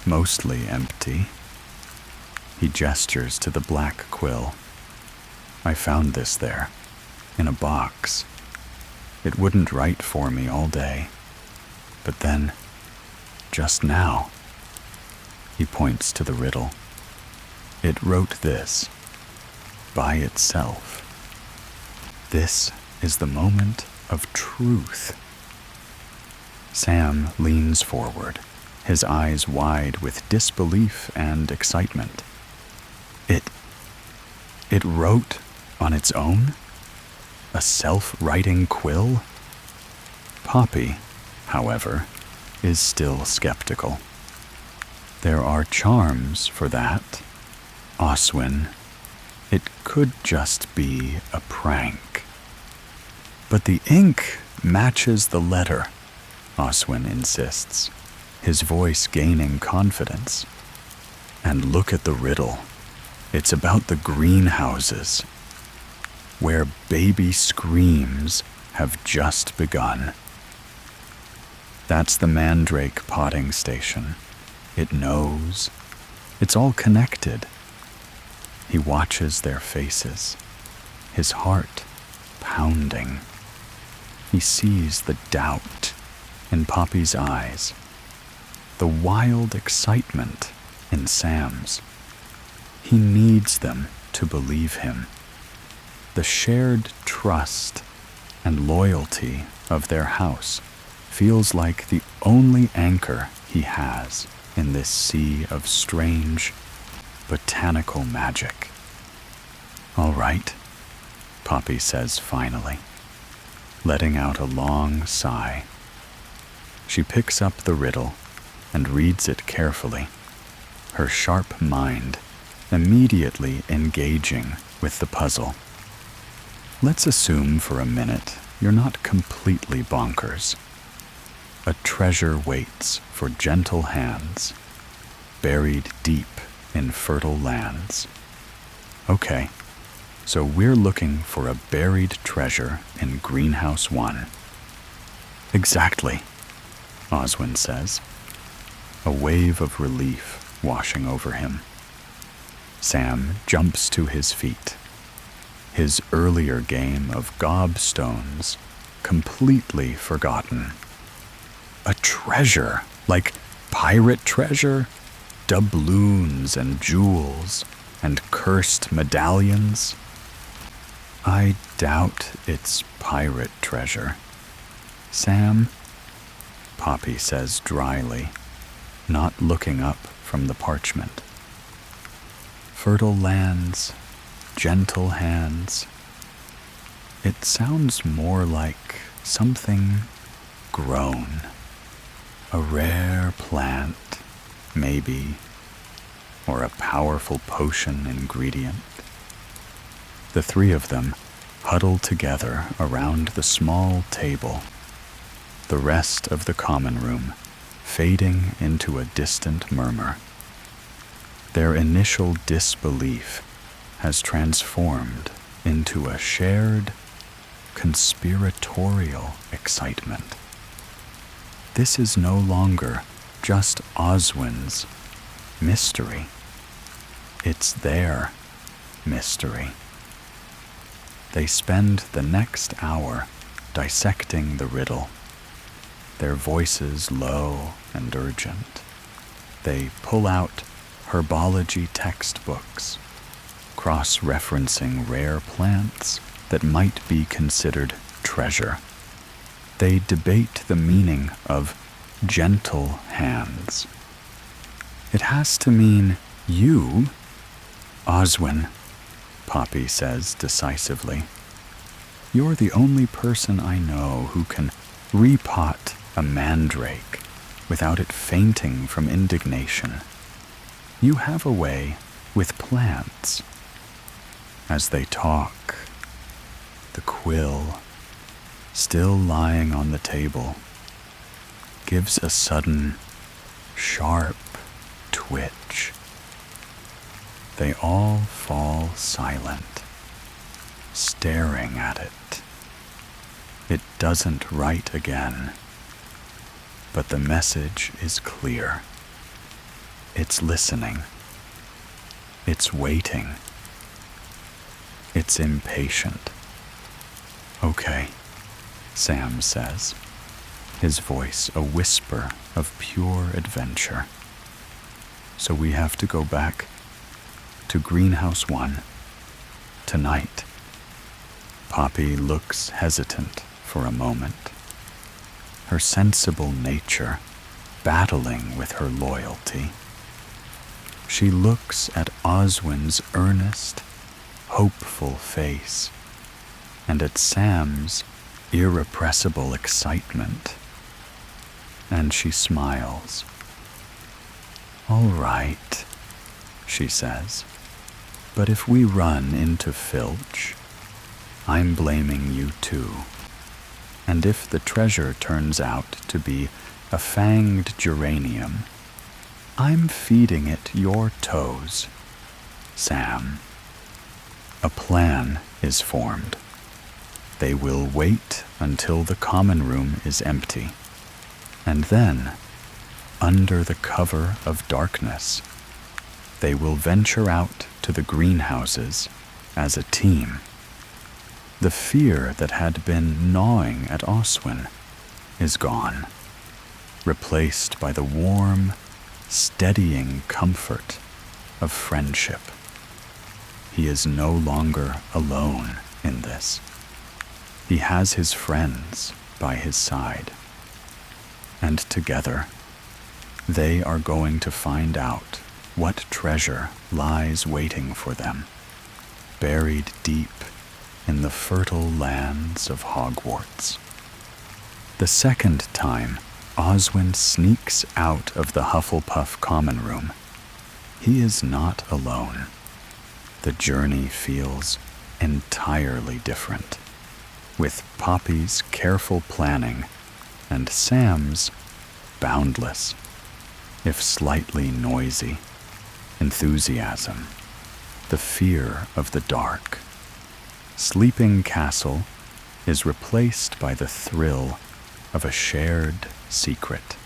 mostly empty. He gestures to the black quill. I found this there, in a box. It wouldn't write for me all day. But then, just now, he points to the riddle. It wrote this, by itself. This is the moment of truth. Sam leans forward, his eyes wide with disbelief and excitement. It wrote on its own? A self-writing quill? Poppy, however, is still skeptical. There are charms for that, Oswin. It could just be a prank. But the ink matches the letter, Oswin insists, his voice gaining confidence. And look at the riddle. It's about the greenhouses, where baby screams have just begun. That's the mandrake potting station. It knows. It's all connected. He watches their faces, his heart pounding. He sees the doubt in Poppy's eyes, the wild excitement in Sam's. He needs them to believe him. The shared trust and loyalty of their house feels like the only anchor he has in this sea of strange, botanical magic. All right, Poppy says finally, letting out a long sigh. She picks up the riddle and reads it carefully, her sharp mind immediately engaging with the puzzle. Let's assume for a minute you're not completely bonkers. A treasure waits for gentle hands, buried deep in fertile lands. Okay, so we're looking for a buried treasure in Greenhouse 1. Exactly, Oswin says, a wave of relief washing over him. Sam jumps to his feet, his earlier game of gobstones completely forgotten. A treasure, like pirate treasure, doubloons and jewels and cursed medallions. I doubt it's pirate treasure. Sam, Poppy says dryly, not looking up from the parchment. Fertile lands, gentle hands. It sounds more like something grown. A rare plant, maybe, or a powerful potion ingredient. The three of them huddle together around the small table, the rest of the common room fading into a distant murmur. Their initial disbelief has transformed into a shared, conspiratorial excitement. This is no longer just Oswin's mystery. It's their mystery. They spend the next hour dissecting the riddle, their voices low and urgent. They pull out herbology textbooks, cross-referencing rare plants that might be considered treasure. They debate the meaning of gentle hands. It has to mean you, Oswin, Poppy says decisively. You're the only person I know who can repot a mandrake without it fainting from indignation. You have a way with plants. As they talk, the quill, still lying on the table, gives a sudden, sharp twitch. They all fall silent, staring at it. It doesn't write again, but the message is clear. It's listening. It's waiting. It's impatient. "Okay," Sam says, his voice a whisper of pure adventure. "So we have to go back to Greenhouse 1 tonight." Poppy looks hesitant for a moment, her sensible nature battling with her loyalty. She looks at Oswin's earnest, hopeful face and at Sam's irrepressible excitement, and she smiles. "All right," she says, "but if we run into Filch, I'm blaming you too. And if the treasure turns out to be a fanged geranium, I'm feeding it your toes, Sam." A plan is formed. They will wait until the common room is empty, and then, under the cover of darkness, they will venture out to the greenhouses as a team. The fear that had been gnawing at Oswin is gone, replaced by the warm, steadying comfort of friendship. He is no longer alone in this. He has his friends by his side, and together they are going to find out what treasure lies waiting for them, buried deep in the fertile lands of Hogwarts. The second time Oswin sneaks out of the Hufflepuff common room, he is not alone. The journey feels entirely different, with Poppy's careful planning and Sam's boundless, if slightly noisy, enthusiasm, the fear of the dark. Sleeping Castle is replaced by the thrill of a shared secret.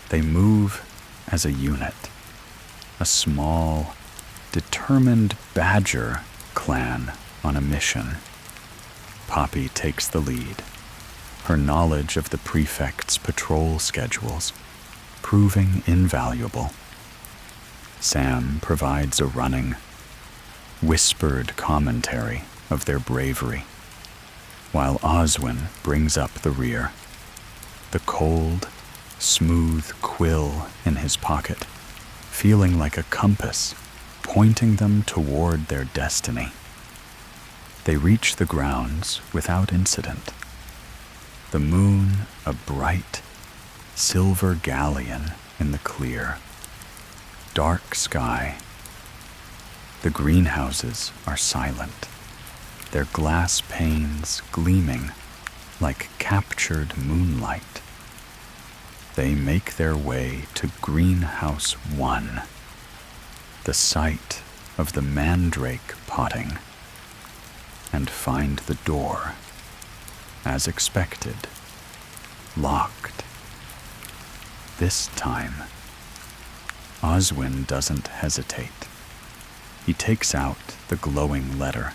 They move as a unit, a small, determined badger clan on a mission. Poppy takes the lead, her knowledge of the prefect's patrol schedules proving invaluable. Sam provides a running, whispered commentary of their bravery, while Oswin brings up the rear, the cold, smooth quill in his pocket, feeling like a compass pointing them toward their destiny. They reach the grounds without incident, the moon a bright, silver galleon in the clear, dark sky. The greenhouses are silent, their glass panes gleaming like captured moonlight. They make their way to Greenhouse 1, the site of the mandrake potting, and find the door, as expected, locked. This time, Oswin doesn't hesitate. He takes out the glowing letter,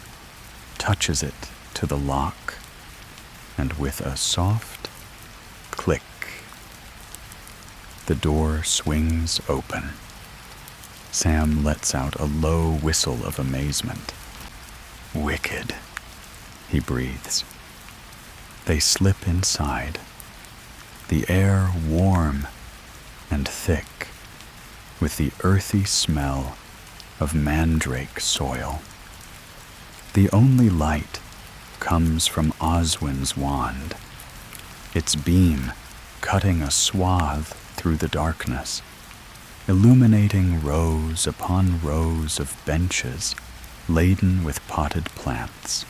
touches it to the lock, and with a soft click, the door swings open. Sam lets out a low whistle of amazement. "Wicked," he breathes. They slip inside, the air warm and thick with the earthy smell of mandrake soil. The only light comes from Oswin's wand, its beam cutting a swath through the darkness, illuminating rows upon rows of benches laden with potted plants.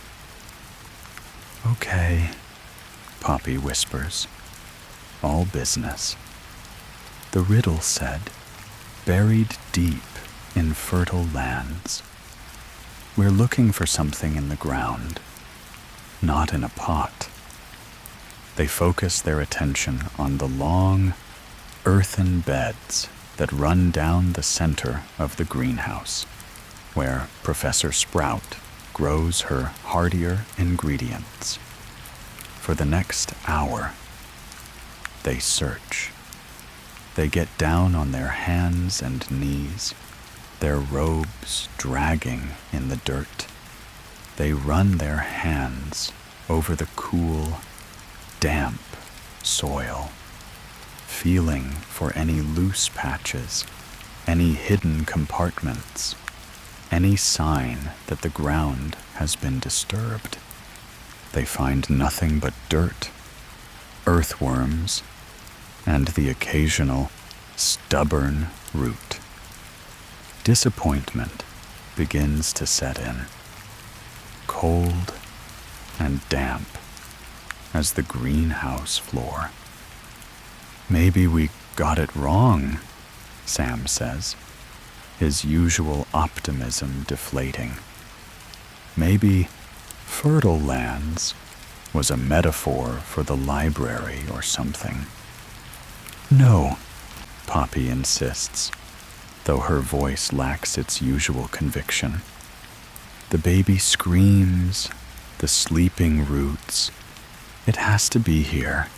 "Okay," Poppy whispers. all business. The riddle said, buried deep in fertile lands. We're looking for something in the ground, not in a pot. They focus their attention on the long, earthen beds that run down the center of the greenhouse, where Professor Sprout grows her hardier ingredients. For the next hour, they search. They get down on their hands and knees, their robes dragging in the dirt. They run their hands over the cool, damp soil, feeling for any loose patches, any hidden compartments, any sign that the ground has been disturbed. They find nothing but dirt, earthworms, and the occasional stubborn root. Disappointment begins to set in, cold and damp as the greenhouse floor. Maybe we got it wrong, Sam says, his usual optimism deflating. Maybe fertile lands was a metaphor for the library or something. No, Poppy insists, though her voice lacks its usual conviction. The baby screams, the sleeping roots. It has to be here.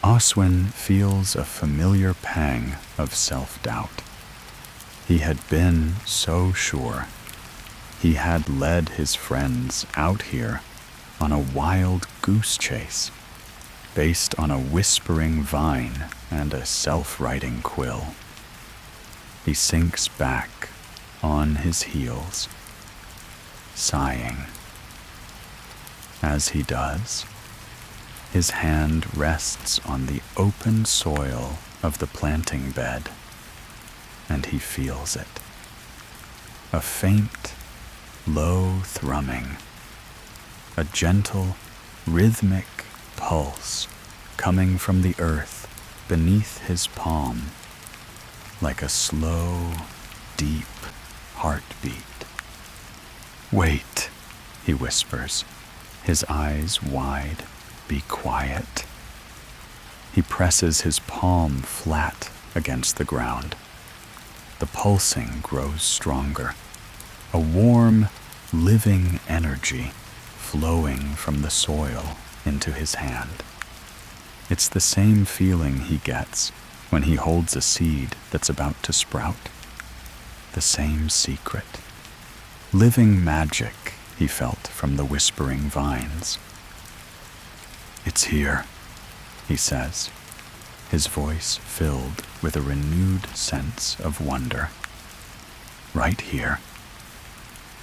Oswin feels a familiar pang of self-doubt. He had been so sure. He had led his friends out here on a wild goose chase, based on a whispering vine and a self-writing quill. He sinks back on his heels, sighing. As he does, his hand rests on the open soil of the planting bed, and he feels it. A faint, low thrumming, a gentle, rhythmic pulse coming from the earth beneath his palm, like a slow, deep heartbeat. Wait, he whispers, his eyes wide. Be quiet. He presses his palm flat against the ground. The pulsing grows stronger, a warm, living energy flowing from the soil into his hand. It's the same feeling he gets when he holds a seed that's about to sprout. The same secret. Living magic he felt from the whispering vines. It's here, he says, his voice filled with a renewed sense of wonder. Right here.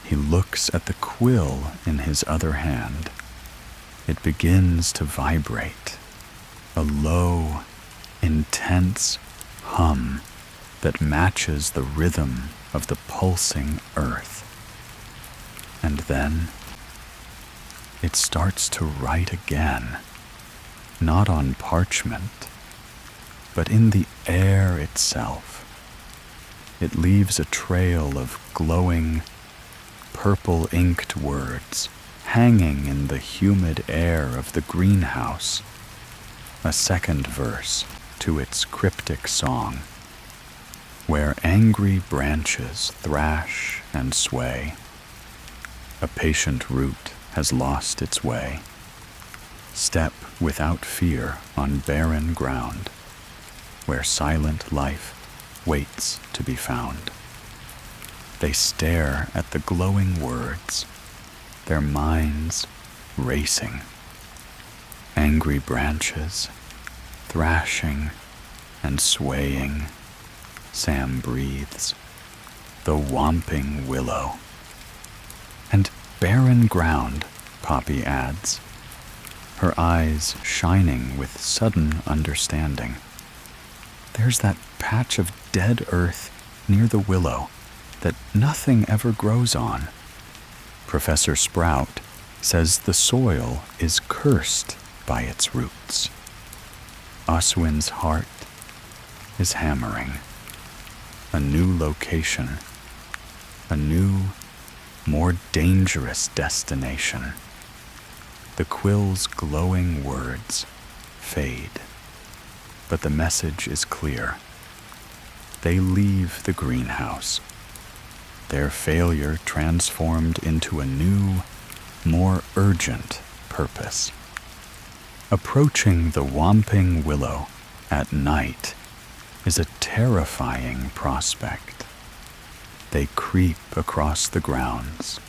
He looks at the quill in his other hand. It begins to vibrate, a low, intense hum that matches the rhythm of the pulsing earth. And then it starts to write again, not on parchment, but in the air itself. It leaves a trail of glowing, purple-inked words hanging in the humid air of the greenhouse, a second verse to its cryptic song, where angry branches thrash and sway. A patient root has lost its way. Step without fear on barren ground, where silent life waits to be found. They stare at the glowing words, their minds racing. Angry branches, thrashing and swaying, Sam breathes, the whomping willow. And barren ground, Poppy adds, her eyes shining with sudden understanding. There's that patch of dead earth near the willow that nothing ever grows on. Professor Sprout says the soil is cursed by its roots. Oswin's heart is hammering. A new location, a new, more dangerous destination. The quill's glowing words fade, but the message is clear. They leave the greenhouse, their failure transformed into a new, more urgent purpose. Approaching the Whomping Willow at night is a terrifying prospect. They creep across the grounds,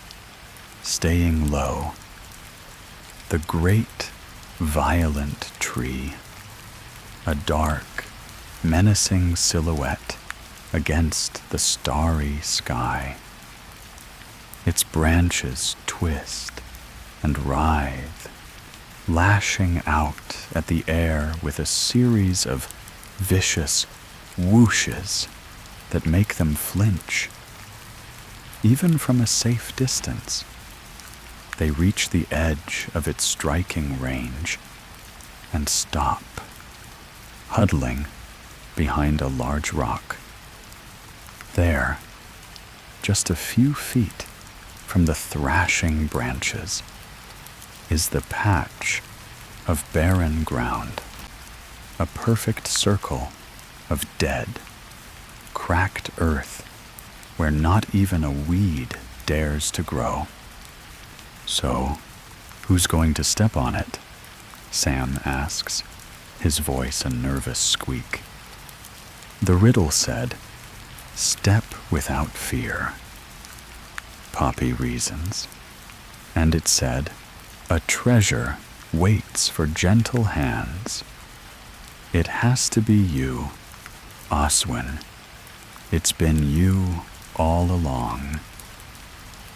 staying low. The great, violent tree, a dark, menacing silhouette against the starry sky. Its branches twist and writhe, lashing out at the air with a series of vicious whooshes that make them flinch. Even from a safe distance, they reach the edge of its striking range and stop, huddling behind a large rock. There, just a few feet from the thrashing branches, is the patch of barren ground, a perfect circle of dead, cracked earth where not even a weed dares to grow. So, who's going to step on it? Sam asks, his voice a nervous squeak. The riddle said, "Step without fear." Poppy reasons, and it said, "A treasure waits for gentle hands." It has to be you, Oswin. It's been you all along.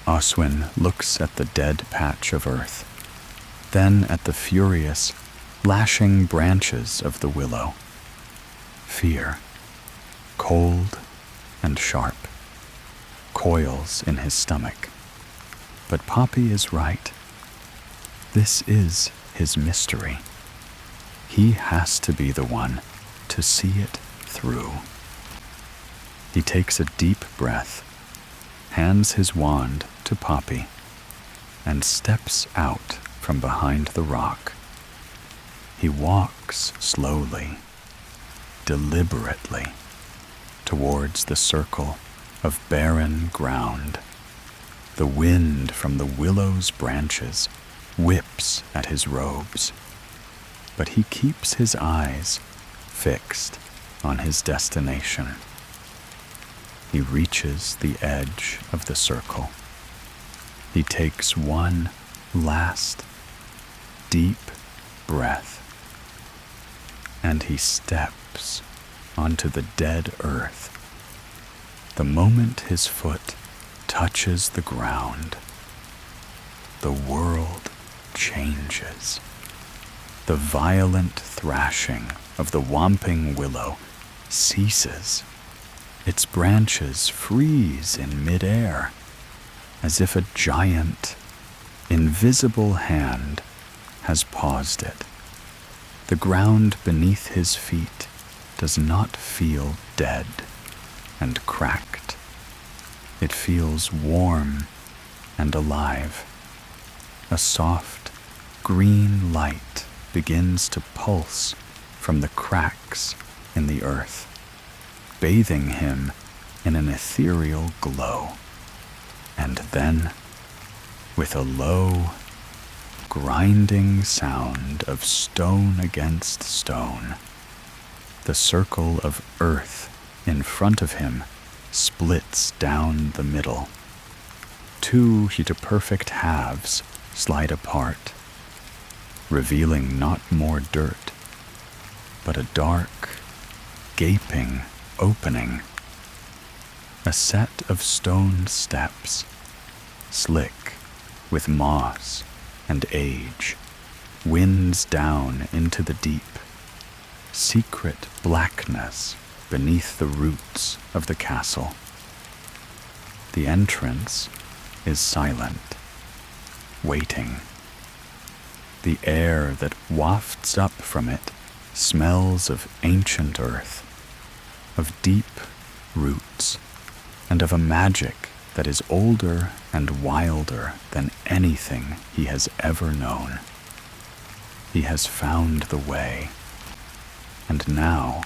Oswin looks at the dead patch of earth, then at the furious, lashing branches of the willow. Fear, cold and sharp, coils in his stomach. But Poppy is right. This is his mystery. He has to be the one to see it through. He takes a deep breath, hands his wand to Poppy, and steps out from behind the rock. He walks slowly, deliberately, towards the circle of barren ground. The wind from the willow's branches whips at his robes, but he keeps his eyes fixed on his destination. He reaches the edge of the circle. He takes one last deep breath, and he steps onto the dead earth. The moment his foot touches the ground, the world changes. The violent thrashing of the Whomping Willow ceases. Its branches freeze in midair, as if a giant, invisible hand has paused it. The ground beneath his feet does not feel dead and cracked. It feels warm and alive. A soft, green light begins to pulse from the cracks in the earth, bathing him in an ethereal glow. And then, with a low, grinding sound of stone against stone, the circle of earth in front of him splits down the middle. Two perfect halves slide apart, revealing not more dirt, but a dark, gaping opening. A set of stone steps, slick with moss and age, winds down into the deep, secret blackness beneath the roots of the castle. The entrance is silent, waiting. The air that wafts up from it smells of ancient earth, of deep roots, and of a magic that is older and wilder than anything he has ever known. He has found the way, and now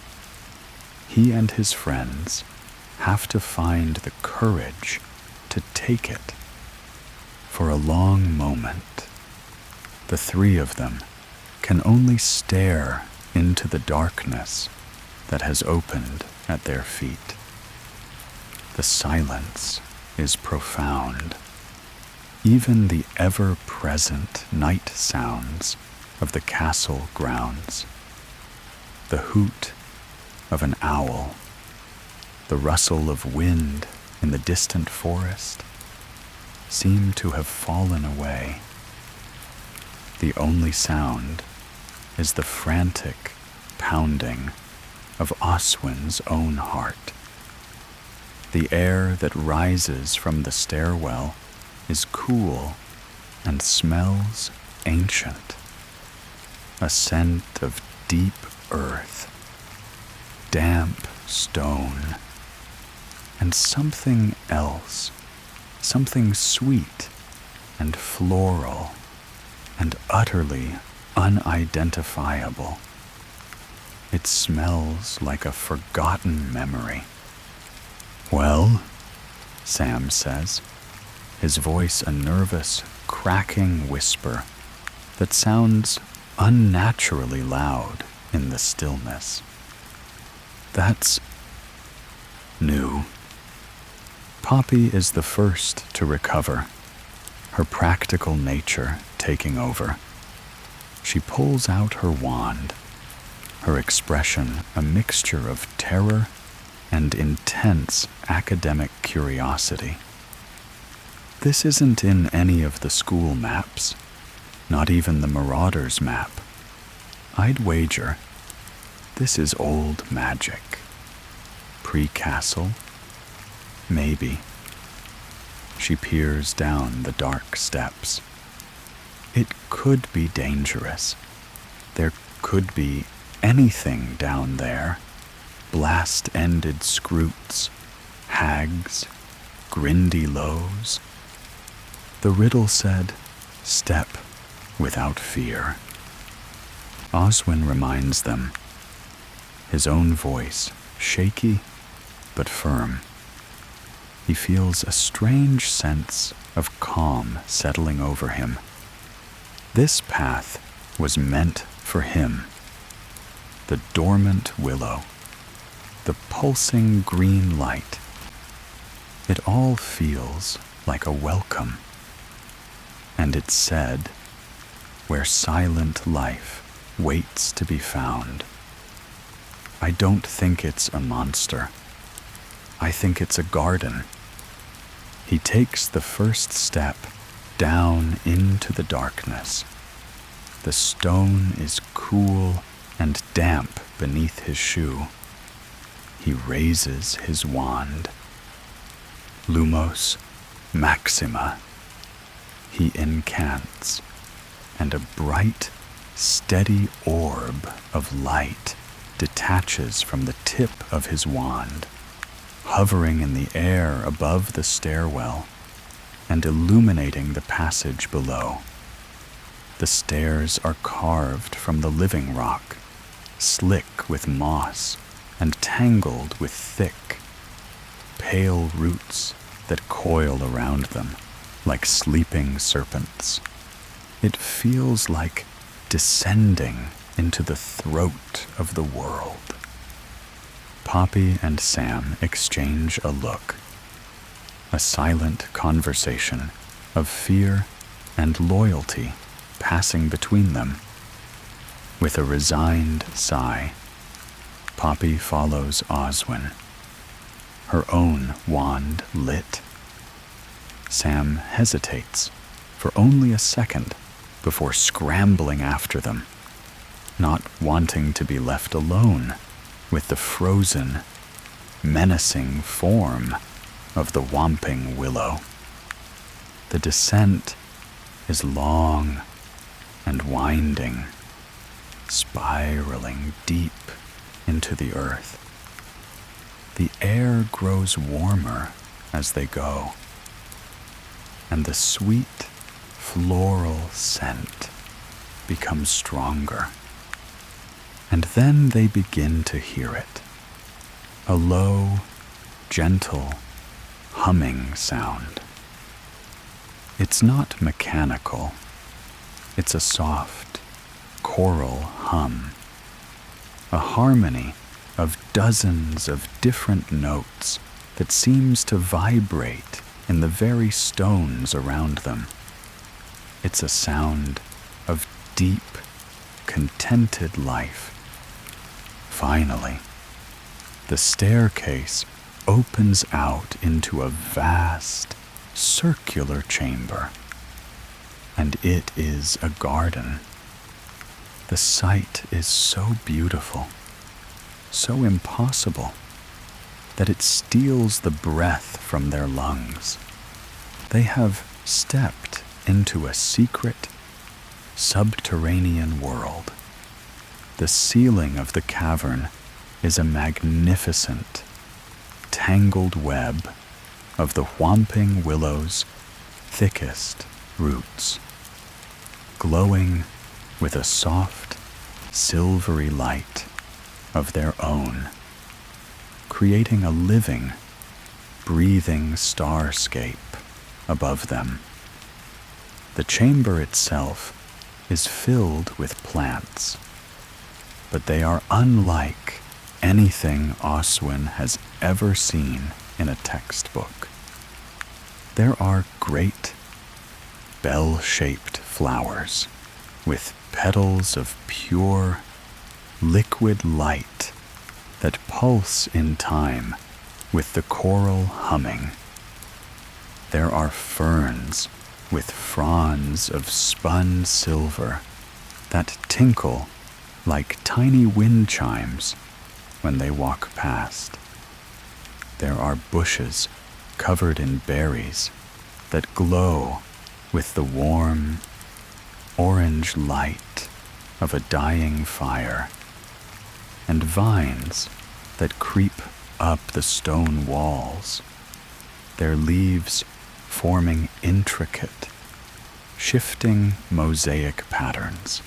he and his friends have to find the courage to take it. For a long moment, the three of them can only stare into the darkness that has opened at their feet. The silence is profound. Even the ever-present night sounds of the castle grounds, the hoot of an owl, the rustle of wind in the distant forest, seem to have fallen away. The only sound is the frantic pounding of Oswin's own heart. The air that rises from the stairwell is cool and smells ancient, a scent of deep earth, damp stone, and something else, something sweet and floral and utterly unidentifiable. It smells like a forgotten memory. "Well," Sam says, his voice a nervous, cracking whisper that sounds unnaturally loud in the stillness. "That's new." Poppy is the first to recover, her practical nature taking over. She pulls out her wand, her expression a mixture of terror and intense academic curiosity. This isn't in any of the school maps, not even the Marauder's map. I'd wager this is old magic. Pre-castle? Maybe. She peers down the dark steps. It could be dangerous. There could be anything down there. Blast-ended scroots, hags, grindy-lows. The riddle said, "Step without fear." Oswin reminds them, his own voice shaky but firm. He feels a strange sense of calm settling over him. This path was meant for him. The dormant willow, the pulsing green light. It all feels like a welcome. And it said, where silent life waits to be found. I don't think it's a monster. I think it's a garden. He takes the first step down into the darkness. The stone is cool and damp beneath his shoe. He raises his wand. Lumos Maxima. He incants, and a bright, steady orb of light detaches from the tip of his wand, hovering in the air above the stairwell and illuminating the passage below. The stairs are carved from the living rock, slick with moss and tangled with thick, pale roots that coil around them like sleeping serpents. It feels like descending into the throat of the world. Poppy and Sam exchange a look, a silent conversation of fear and loyalty passing between them. With a resigned sigh, Poppy follows Oswin, her own wand lit. Sam hesitates for only a second before scrambling after them, not wanting to be left alone with the frozen, menacing form of the whomping willow. The descent is long and winding. spiraling deep into the earth. The air grows warmer as they go, and the sweet floral scent becomes stronger. And then they begin to hear it, a low, gentle humming sound. It's not mechanical. It's a soft, choral hum, a harmony of dozens of different notes that seems to vibrate in the very stones around them. It's a sound of deep, contented life. Finally, the staircase opens out into a vast, circular chamber, and it is a garden. The sight is so beautiful, so impossible, that it steals the breath from their lungs. They have stepped into a secret, subterranean world. The ceiling of the cavern is a magnificent, tangled web of the whomping willow's thickest roots, glowing with a soft, silvery light of their own, creating a living, breathing starscape above them. The chamber itself is filled with plants, but they are unlike anything Oswin has ever seen in a textbook. There are great, bell-shaped flowers with petals of pure, liquid light that pulse in time with the choral humming. There are ferns with fronds of spun silver that tinkle like tiny wind chimes when they walk past. There are bushes covered in berries that glow with the warm, orange light of a dying fire, and vines that creep up the stone walls, their leaves forming intricate, shifting mosaic patterns.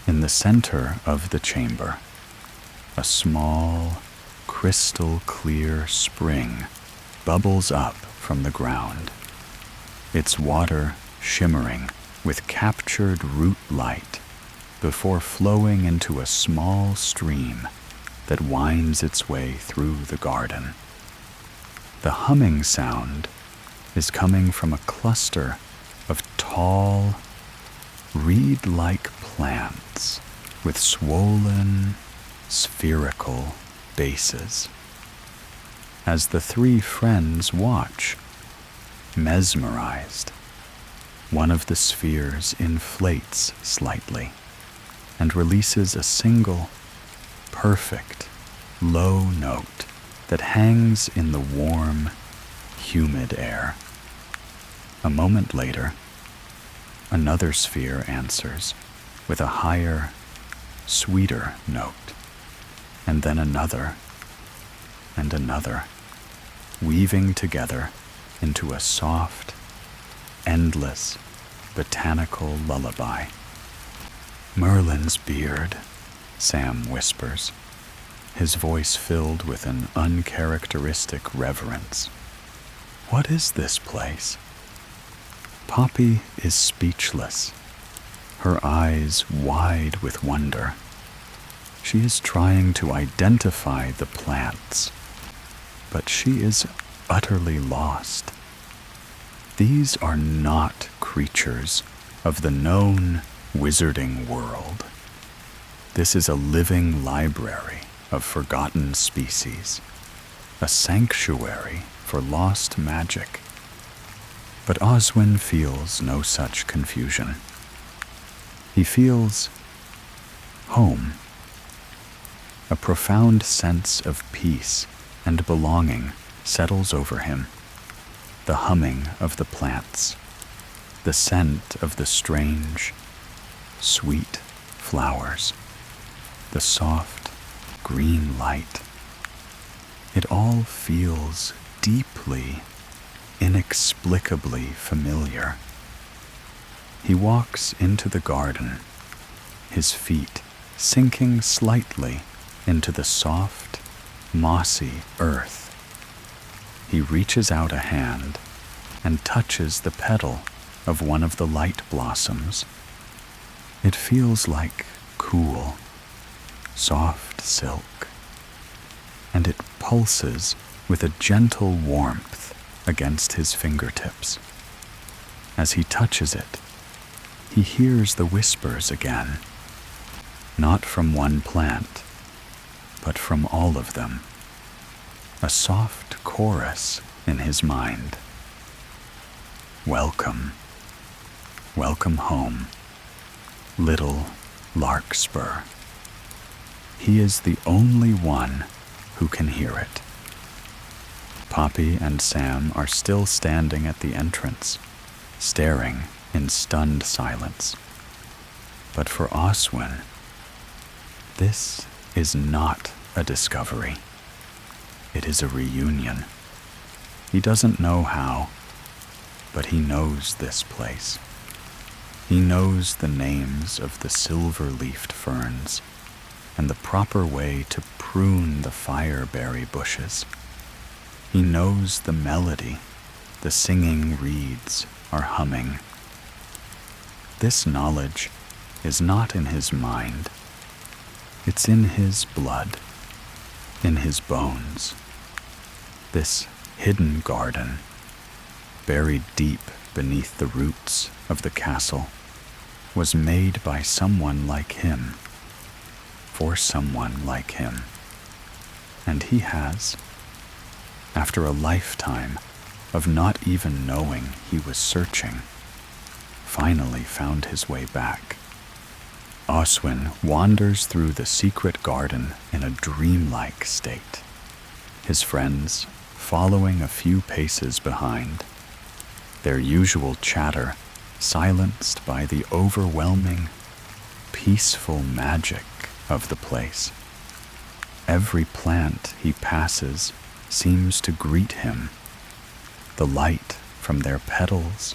In the center of the chamber, a small, crystal-clear spring bubbles up from the ground, its water shimmering with captured root light before flowing into a small stream that winds its way through the garden. The humming sound is coming from a cluster of tall, reed-like plants with swollen, spherical bases. As the three friends watch, mesmerized, one of the spheres inflates slightly and releases a single, perfect, low note that hangs in the warm, humid air. A moment later, another sphere answers with a higher, sweeter note, and then another and another, weaving together into a soft, endless, botanical lullaby. "Merlin's beard," Sam whispers, his voice filled with an uncharacteristic reverence. "What is this place?" Poppy is speechless, her eyes wide with wonder. She is trying to identify the plants, but she is utterly lost. These are not creatures of the known wizarding world. This is a living library of forgotten species, a sanctuary for lost magic. But Oswin feels no such confusion. He feels home, a profound sense of peace and belonging settles over him. The humming of the plants, the scent of the strange, sweet flowers, the soft green light. It all feels deeply, inexplicably familiar. He walks into the garden, his feet sinking slightly into the soft, mossy earth. He reaches out a hand and touches the petal of one of the light blossoms. It feels like cool, soft silk, and it pulses with a gentle warmth against his fingertips. As he touches it, he hears the whispers again, not from one plant, but from all of them, a soft chorus in his mind. Welcome, welcome home, little Larkspur. He is the only one who can hear it. Poppy and Sam are still standing at the entrance, staring in stunned silence. But for Oswin, this is not a discovery. It is a reunion. He doesn't know how, but he knows this place. He knows the names of the silver-leafed ferns and the proper way to prune the fireberry bushes. He knows the melody the singing reeds are humming. This knowledge is not in his mind. It's in his blood, in his bones. This hidden garden, buried deep beneath the roots of the castle, was made by someone like him, for someone like him. And he has, after a lifetime of not even knowing he was searching, finally found his way back. Oswin wanders through the secret garden in a dreamlike state, his friends following a few paces behind, their usual chatter silenced by the overwhelming, peaceful magic of the place. Every plant he passes seems to greet him, the light from their petals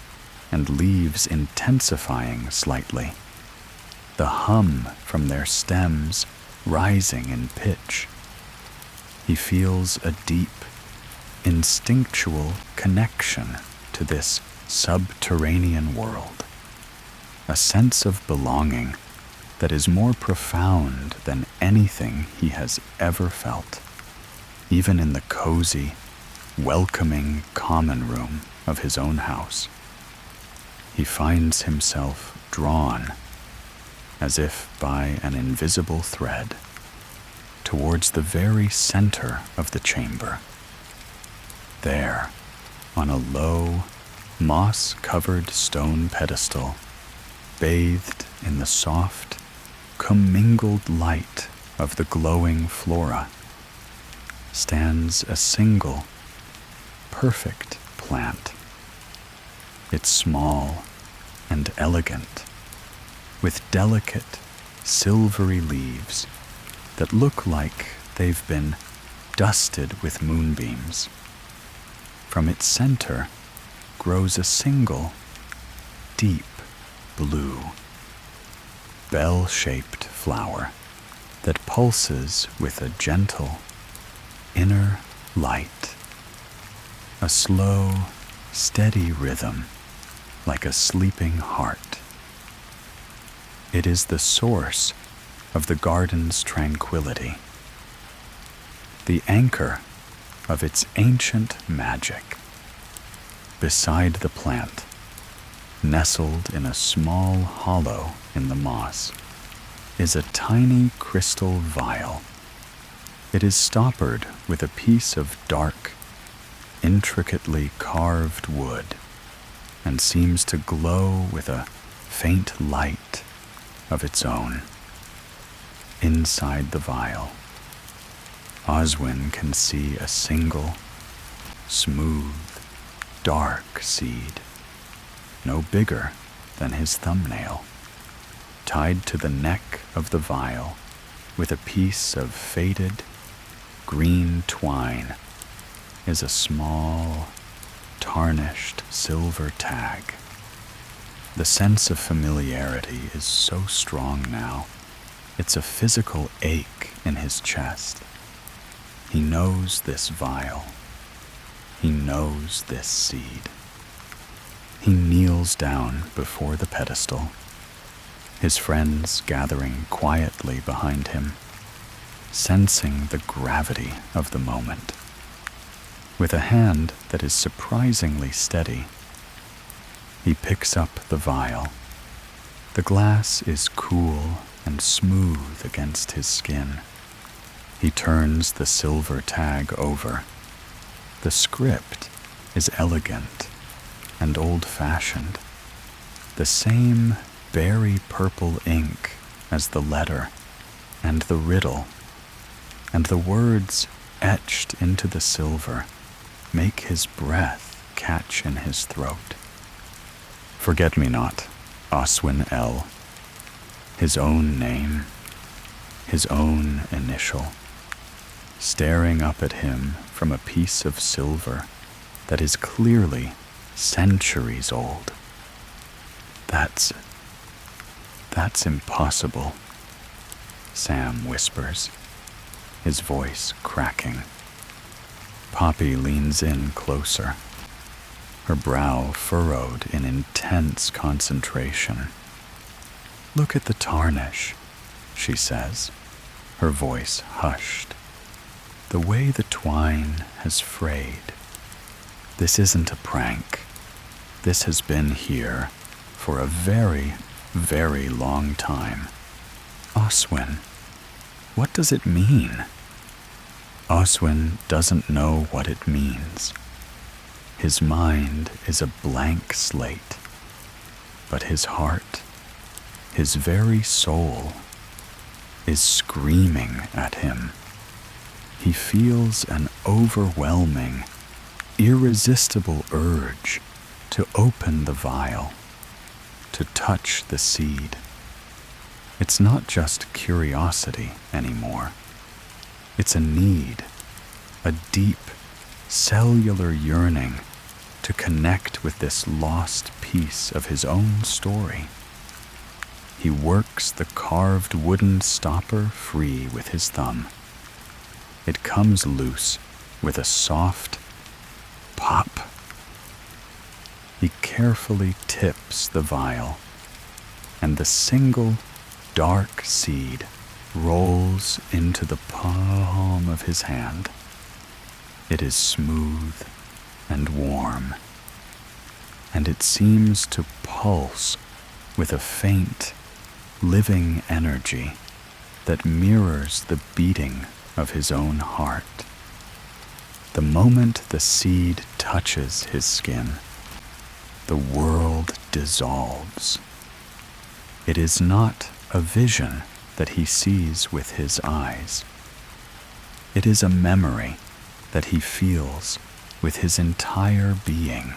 and leaves intensifying slightly, the hum from their stems rising in pitch. He feels a deep, instinctual connection to this subterranean world, a sense of belonging that is more profound than anything he has ever felt, even in the cozy, welcoming common room of his own house. He finds himself drawn, as if by an invisible thread, towards the very center of the chamber. There, on a low, moss-covered stone pedestal, bathed in the soft, commingled light of the glowing flora, stands a single, perfect plant. It's small and elegant, with delicate, silvery leaves that look like they've been dusted with moonbeams. From its center grows a single, deep blue, bell-shaped flower that pulses with a gentle, inner light, a slow, steady rhythm like a sleeping heart. It is the source of the garden's tranquility, the anchor of its ancient magic. Beside the plant, nestled in a small hollow in the moss, is a tiny crystal vial. It is stoppered with a piece of dark, intricately carved wood, and seems to glow with a faint light of its own. Inside the vial, Oswin can see a single, smooth, dark seed, no bigger than his thumbnail. tied to the neck of the vial with a piece of faded green twine, is a small, tarnished silver tag. The sense of familiarity is so strong now, it's a physical ache in his chest. He knows this vial. He knows this seed. He kneels down before the pedestal, his friends gathering quietly behind him, sensing the gravity of the moment. With a hand that is surprisingly steady, he picks up the vial. The glass is cool and smooth against his skin. He turns the silver tag over. The script is elegant and old-fashioned, the same berry purple ink as the letter and the riddle, and the words etched into the silver make his breath catch in his throat. Forget-me-not, Oswin L. His own name, his own initial, staring up at him from a piece of silver that is clearly centuries old. That's impossible, Sam whispers, his voice cracking. Poppy leans in closer, her brow furrowed in intense concentration. Look at the tarnish, she says, her voice hushed. The way the twine has frayed. This isn't a prank. This has been here for a very, very long time. Oswin, what does it mean? Oswin doesn't know what it means. His mind is a blank slate, but his heart, his very soul, is screaming at him. He feels an overwhelming, irresistible urge to open the vial, to touch the seed. It's not just curiosity anymore. It's a need, a deep, cellular yearning to connect with this lost piece of his own story. He works the carved wooden stopper free with his thumb. It comes loose with a soft pop. He carefully tips the vial, and the single dark seed rolls into the palm of his hand. It is smooth and warm, and it seems to pulse with a faint, living energy that mirrors the beating of his own heart. The moment the seed touches his skin, the world dissolves. It is not a vision that he sees with his eyes. It is a memory that he feels with his entire being.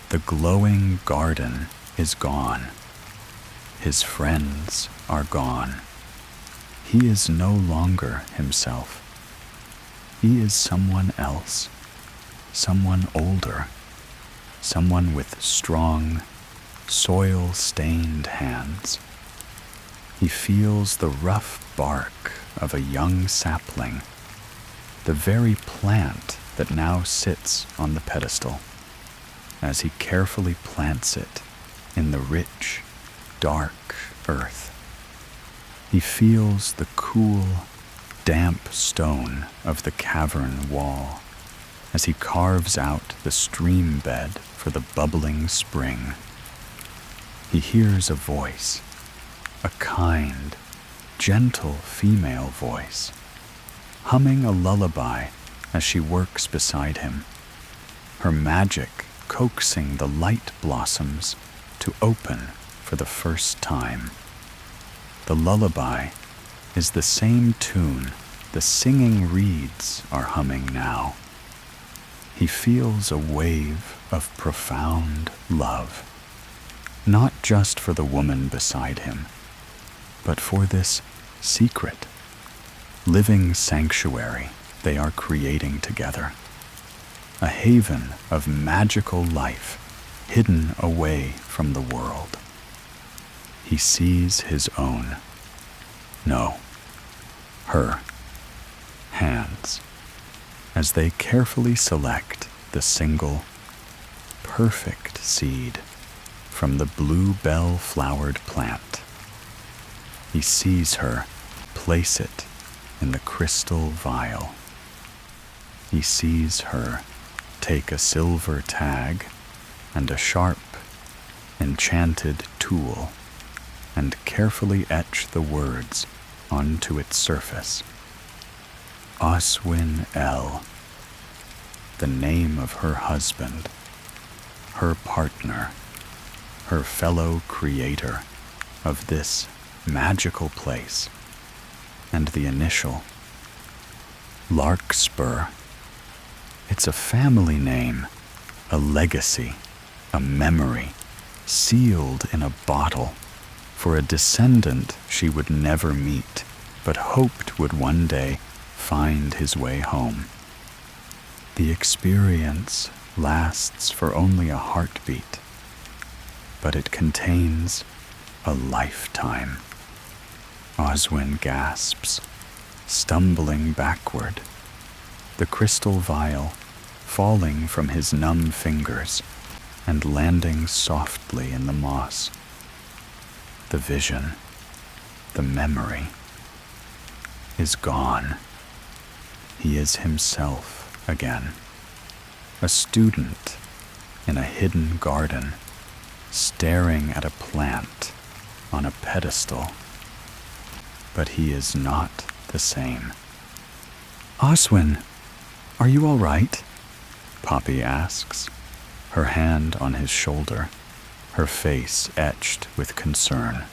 The glowing garden is gone. His friends are gone. He is no longer himself. He is someone else, someone older, someone with strong, soil-stained hands. He feels the rough bark of a young sapling, the very plant that now sits on the pedestal, as he carefully plants it in the rich, dark earth. He feels the cool, damp stone of the cavern wall as he carves out the stream bed for the bubbling spring. He hears a voice, a kind, gentle female voice, humming a lullaby as she works beside him, her magic coaxing the light blossoms to open for the first time. The lullaby is the same tune the singing reeds are humming now. He feels a wave of profound love. not just for the woman beside him, but for this secret, living sanctuary they are creating together. A haven of magical life hidden away from the world. He sees his own, no, her, hands as they carefully select the single, perfect seed from the bluebell-flowered plant. He sees her place it in the crystal vial. He sees her take a silver tag and a sharp, enchanted tool and carefully etch the words onto its surface. Oswin L., the name of her husband, her partner, her fellow creator of this magical place, and the initial, Larkspur. It's a family name, a legacy, a memory, sealed in a bottle for a descendant she would never meet, but hoped would one day find his way home. The experience lasts for only a heartbeat, but it contains a lifetime. Oswin gasps, stumbling backward, the crystal vial falling from his numb fingers and landing softly in the moss. The vision, the memory, is gone. He is himself again, a student in a hidden garden, staring at a plant on a pedestal. But he is not the same. Oswin, are you all right? Poppy asks, her hand on his shoulder, her face etched with concern.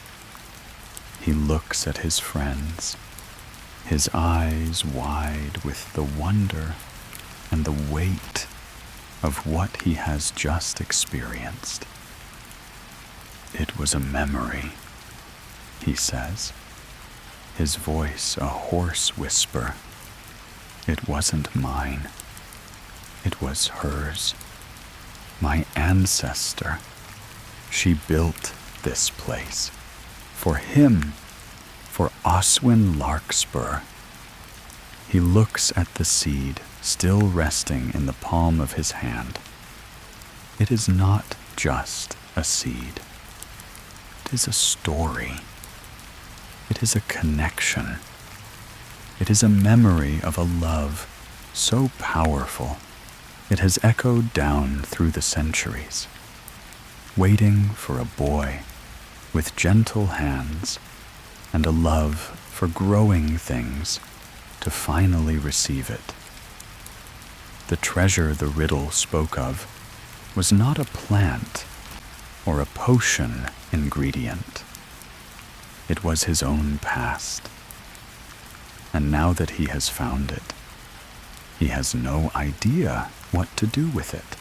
He looks at his friends, his eyes wide with the wonder and the weight of what he has just experienced. It was a memory, he says, his voice a hoarse whisper. It wasn't mine. It was hers. My ancestor. She built this place. For him. For Oswin Larkspur. He looks at the seed still resting in the palm of his hand. It is not just a seed. It is a story. It is a connection. It is a memory of a love so powerful it has echoed down through the centuries, waiting for a boy with gentle hands and a love for growing things to finally receive it. The treasure the riddle spoke of was not a plant or a potion ingredient. It was his own past. And now that he has found it, he has no idea what to do with it.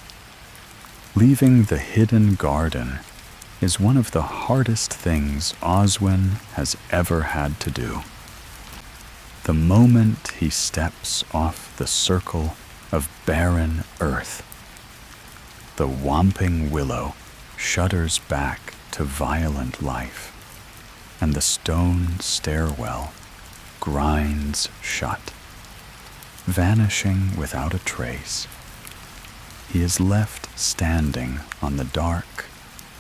Leaving the hidden garden is one of the hardest things Oswin has ever had to do. The moment he steps off the circle of barren earth, the whomping willow shudders back to violent life, and the stone stairwell grinds shut, vanishing without a trace. He is left standing on the dark,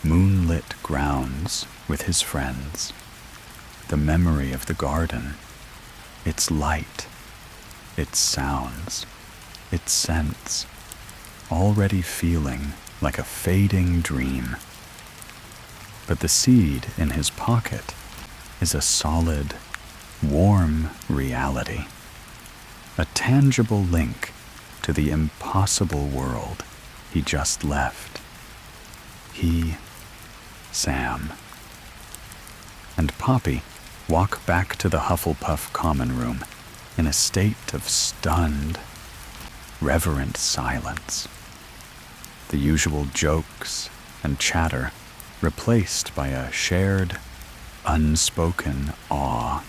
moonlit grounds with his friends. The memory of the garden, its light, its sounds, its scents, already feeling like a fading dream. But the seed in his pocket is a solid, warm reality, a tangible link to the impossible world he just left. He, Sam, and Poppy walk back to the Hufflepuff common room in a state of stunned, reverent silence. The usual jokes and chatter replaced by a shared, unspoken awe.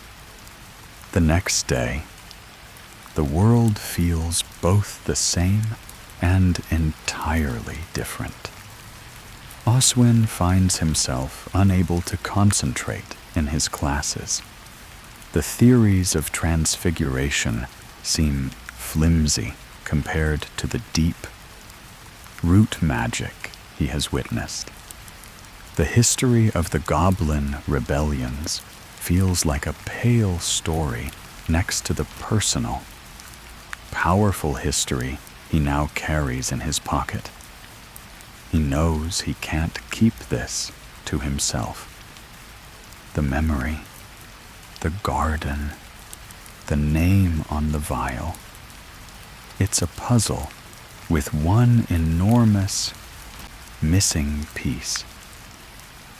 The next day, the world feels both the same and entirely different. Oswin finds himself unable to concentrate in his classes. The theories of transfiguration seem flimsy compared to the deep root magic he has witnessed. The history of the goblin rebellions feels like a pale story next to the personal, powerful history he now carries in his pocket. He knows he can't keep this to himself. The memory, the garden, the name on the vial. It's a puzzle with one enormous missing piece.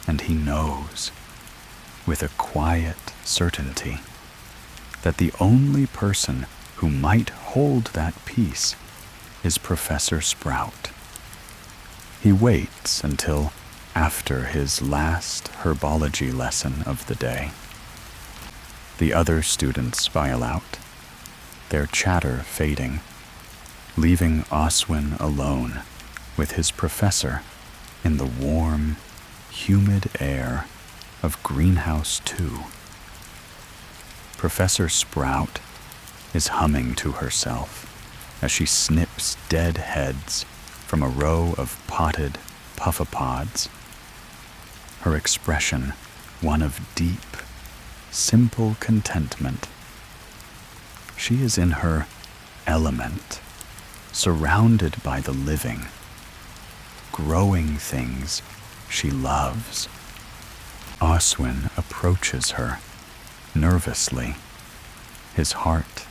And he knows, with a quiet certainty, that the only person who might hold that piece is Professor Sprout. He waits until after his last herbology lesson of the day. The other students file out, their chatter fading, leaving Oswin alone with his professor in the warm, humid air of Greenhouse 2. Professor Sprout is humming to herself as she snips dead heads from a row of potted puffapods. Her expression one of deep, simple contentment. She is in her element, surrounded by the living, growing things she loves. Oswin approaches her nervously, his heart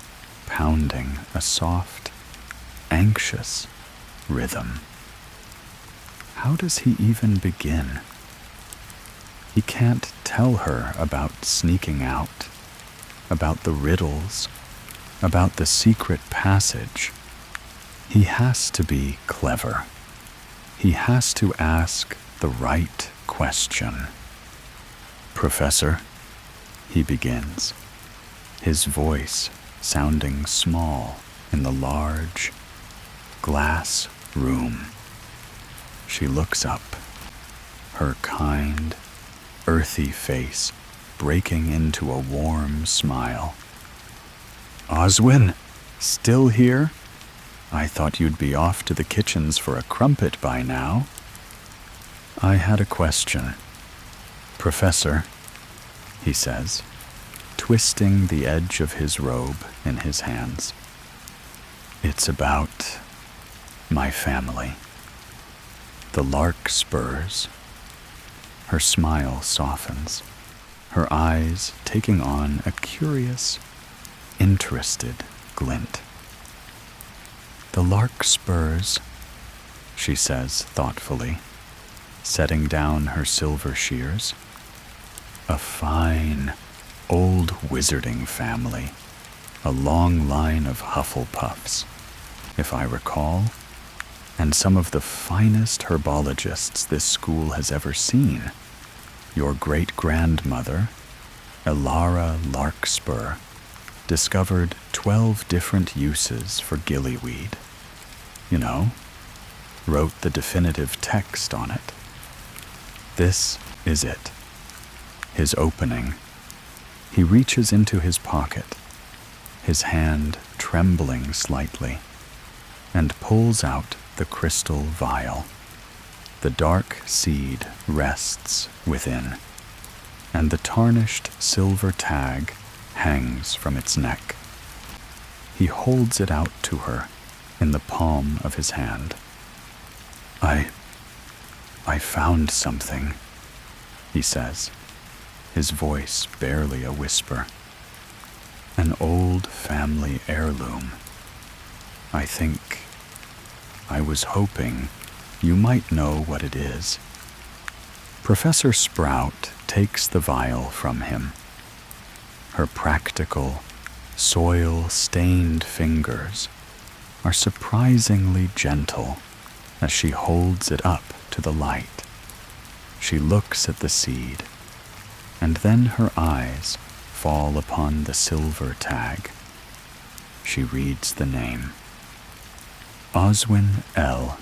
pounding a soft, anxious rhythm. How does he even begin? He can't tell her about sneaking out, about the riddles, about the secret passage. He has to be clever. He has to ask the right question. "Professor," he begins, his voice sounding small in the large glass room. She looks up, her kind, earthy face breaking into a warm smile. "Oswin, still here? I thought you'd be off to the kitchens for a crumpet by now." "I had a question, Professor," he says, twisting the edge of his robe in his hands. "It's about my family, the Larkspurs." Her smile softens, her eyes taking on a curious, interested glint. "The Larkspurs," she says thoughtfully, setting down her silver shears. "A fine, old wizarding family, a long line of Hufflepuffs, if I recall, and some of the finest herbologists this school has ever seen. Your great-grandmother, Elara Larkspur, discovered 12 different uses for gillyweed. You know, wrote the definitive text on it. This is it. His opening. He reaches into his pocket, his hand trembling slightly, and pulls out the crystal vial. The dark seed rests within, and the tarnished silver tag hangs from its neck. He holds it out to her in the palm of his hand. I found something," he says, his voice barely a whisper. "An old family heirloom. I was hoping you might know what it is." Professor Sprout takes the vial from him. Her practical, soil-stained fingers are surprisingly gentle as she holds it up to the light. She looks at the seed, and then her eyes fall upon the silver tag. She reads the name, Oswin L.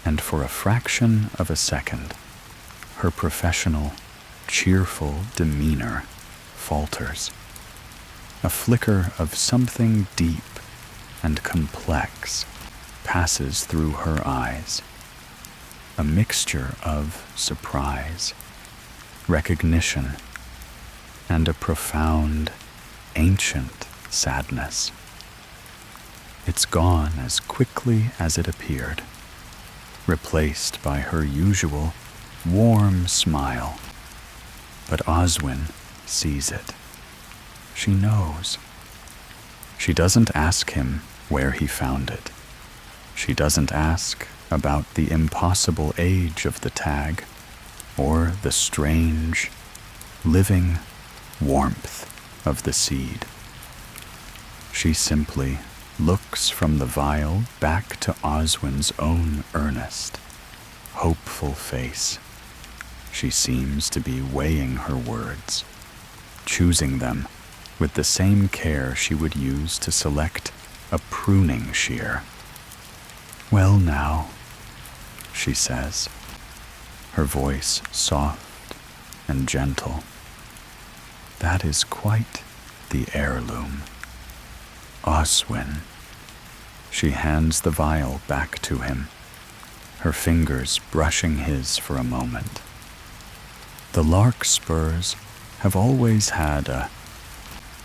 And for a fraction of a second, her professional, cheerful demeanor falters. A flicker of something deep and complex passes through her eyes. A mixture of surprise, recognition, and a profound, ancient sadness. It's gone as quickly as it appeared, replaced by her usual warm smile. But Oswin sees it. She knows. She doesn't ask him where he found it. She doesn't ask about the impossible age of the tag or the strange, living warmth of the seed. She simply looks from the vial back to Oswin's own earnest, hopeful face. She seems to be weighing her words, choosing them with the same care she would use to select a pruning shear. "Well now," she says, her voice soft and gentle. "That is quite the heirloom. Oswin." She hands the vial back to him, her fingers brushing his for a moment. The Larkspurs have always had a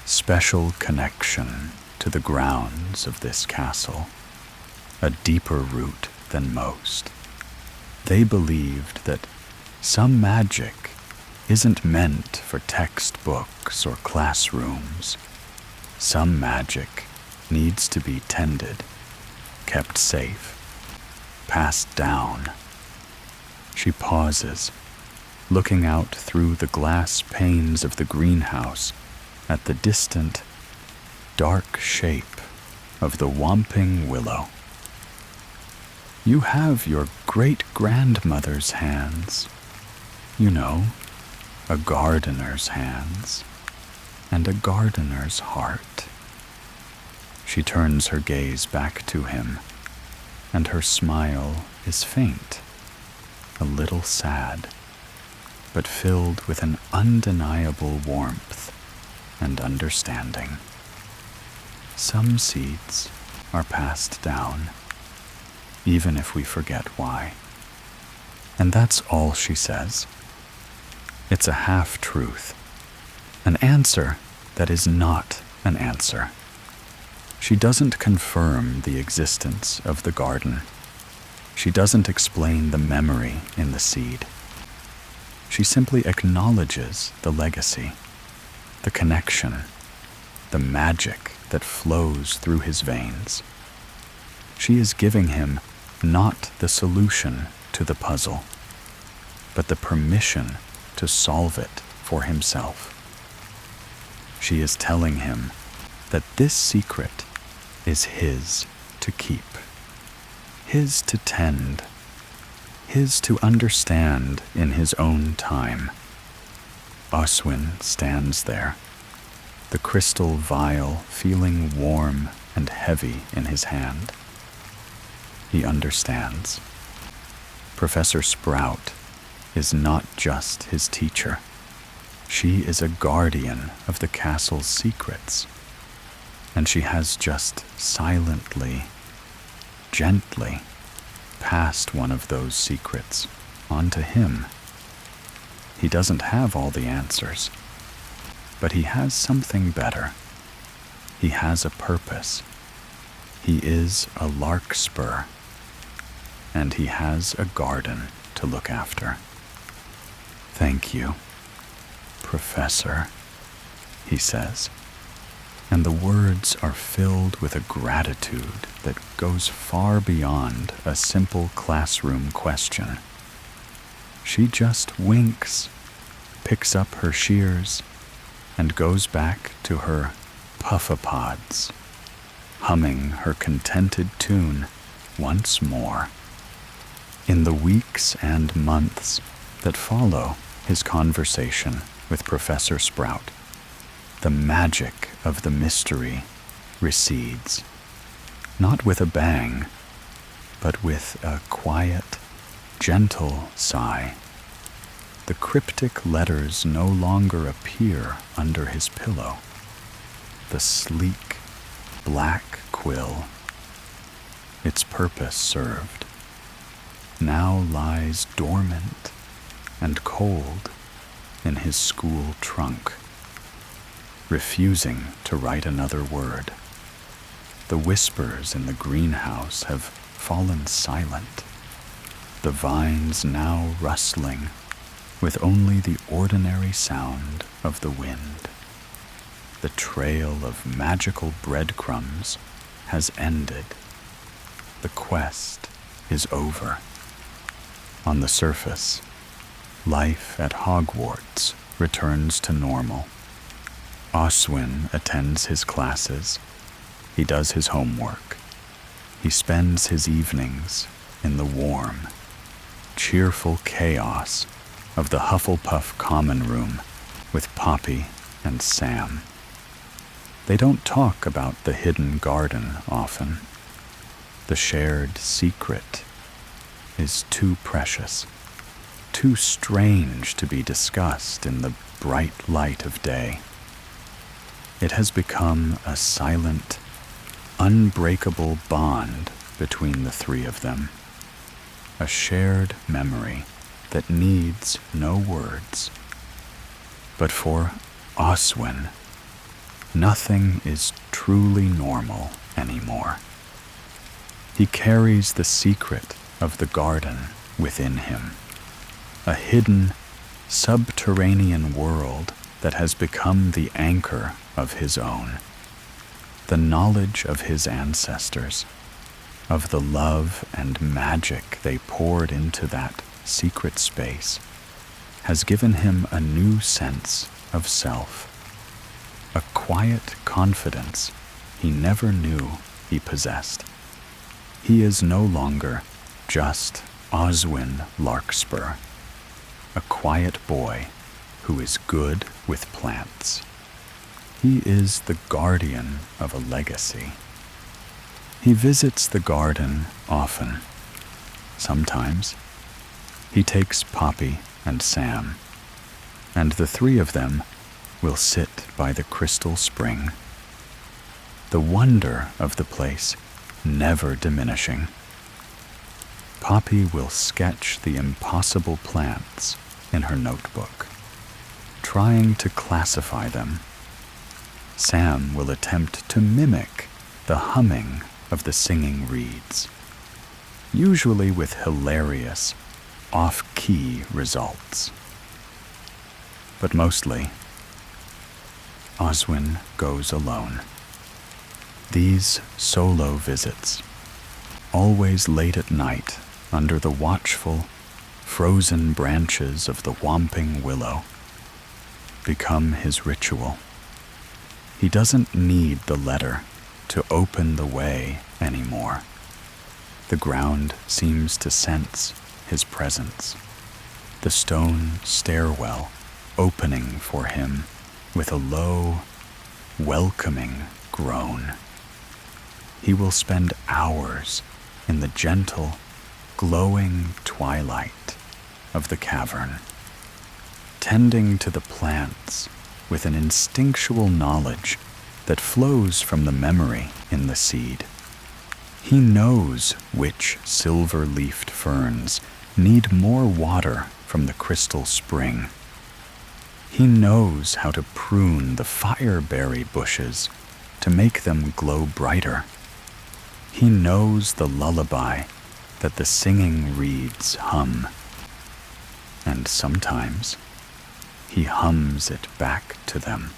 special connection to the grounds of this castle, a deeper root than most. They believed that some magic isn't meant for textbooks or classrooms. Some magic needs to be tended, kept safe, passed down. She pauses, looking out through the glass panes of the greenhouse at the distant, dark shape of the whomping willow. "You have your great-grandmother's hands, you know, a gardener's hands, and a gardener's heart." She turns her gaze back to him, and her smile is faint, a little sad, but filled with an undeniable warmth and understanding. Some seeds are passed down, even if we forget why. And that's all she says. It's a half-truth, an answer that is not an answer. She doesn't confirm the existence of the garden. She doesn't explain the memory in the seed. She simply acknowledges the legacy, the connection, the magic that flows through his veins. She is giving him not the solution to the puzzle, but the permission to solve it for himself. She is telling him that this secret is his to keep, his to tend, his to understand in his own time. Oswin stands there, the crystal vial feeling warm and heavy in his hand. He understands. Professor Sprout is not just his teacher. She is a guardian of the castle's secrets, and she has just silently, gently passed one of those secrets onto him. He doesn't have all the answers, but he has something better. He has a purpose. He is a Larkspur, and he has a garden to look after. "Thank you, Professor," he says, and the words are filled with a gratitude that goes far beyond a simple classroom question. She just winks, picks up her shears, and goes back to her puffapods, humming her contented tune once more. In the weeks and months that follow his conversation with Professor Sprout, the magic of the mystery recedes, not with a bang, but with a quiet, gentle sigh. The cryptic letters no longer appear under his pillow. The sleek, black quill, its purpose served, now lies dormant and cold in his school trunk, refusing to write another word. The whispers in the greenhouse have fallen silent, the vines now rustling with only the ordinary sound of the wind. The trail of magical breadcrumbs has ended. The quest is over. On the surface, life at Hogwarts returns to normal. Oswin attends his classes. He does his homework. He spends his evenings in the warm, cheerful chaos of the Hufflepuff common room with Poppy and Sam. They don't talk about the hidden garden often. The shared secret is too precious, too strange to be discussed in the bright light of day. It has become a silent, unbreakable bond between the three of them, a shared memory that needs no words. But for Oswin, nothing is truly normal anymore. He carries the secret of the garden within him, a hidden, subterranean world that has become the anchor of his own. The knowledge of his ancestors, of the love and magic they poured into that secret space, has given him a new sense of self, a quiet confidence he never knew he possessed. He is no longer just Oswin Larkspur, a quiet boy who is good with plants. He is the guardian of a legacy. He visits the garden often. Sometimes he takes Poppy and Sam, and the three of them will sit by the crystal spring, the wonder of the place never diminishing. Poppy will sketch the impossible plants in her notebook, trying to classify them. Sam will attempt to mimic the humming of the singing reeds, usually with hilarious, off-key results. But mostly, Oswin goes alone. These solo visits, always late at night under the watchful, frozen branches of the whomping willow, become his ritual. He doesn't need the letter to open the way anymore. The ground seems to sense his presence, the stone stairwell opening for him with a low, welcoming groan. He will spend hours in the gentle, glowing twilight of the cavern, tending to the plants with an instinctual knowledge that flows from the memory in the seed. He knows which silver-leafed ferns need more water from the crystal spring. He knows how to prune the fireberry bushes to make them glow brighter. He knows the lullaby that the singing reeds hum, and sometimes he hums it back to them,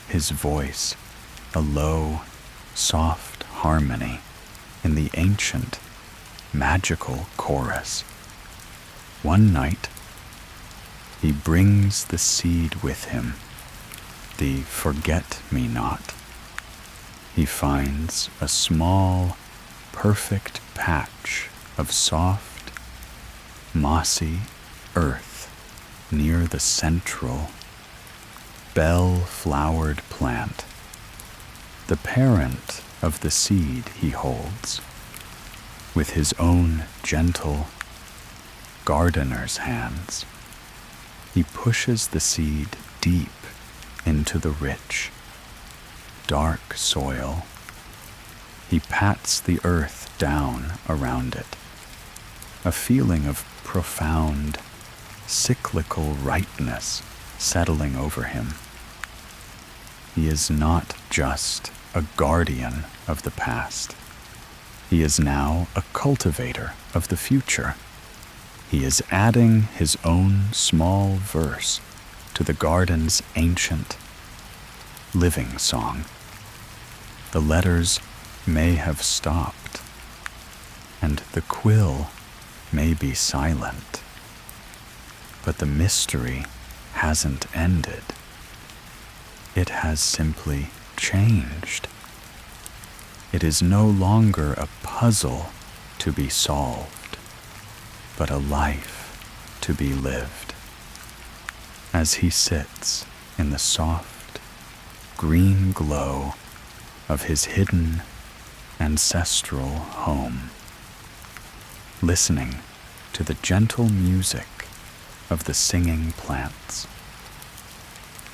his voice a low, soft harmony in the ancient, magical chorus. One night, he brings the seed with him, the forget-me-not. He finds a small, perfect patch of soft, mossy earth near the central, bell-flowered plant, the parent of the seed he holds, with his own gentle gardener's hands. He pushes the seed deep into the rich, dark soil. He pats the earth down around it, a feeling of profound, cyclical rightness settling over him. He is not just a guardian of the past. He is now a cultivator of the future. He is adding his own small verse to the garden's ancient, living song. The letters may have stopped, and the quill may be silent, but the mystery hasn't ended. It has simply changed. It is no longer a puzzle to be solved, but a life to be lived. As he sits in the soft, green glow of his hidden ancestral home, listening to the gentle music of the singing plants,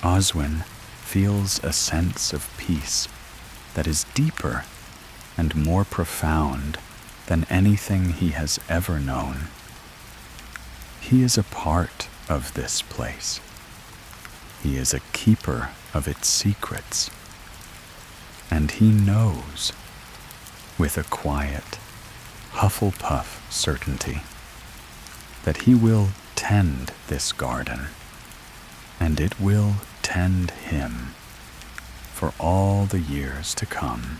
Oswin feels a sense of peace that is deeper and more profound than anything he has ever known. He is a part of this place. He is a keeper of its secrets, and he knows, with a quiet, Hufflepuff certainty, that he will tend this garden, and it will tend him for all the years to come.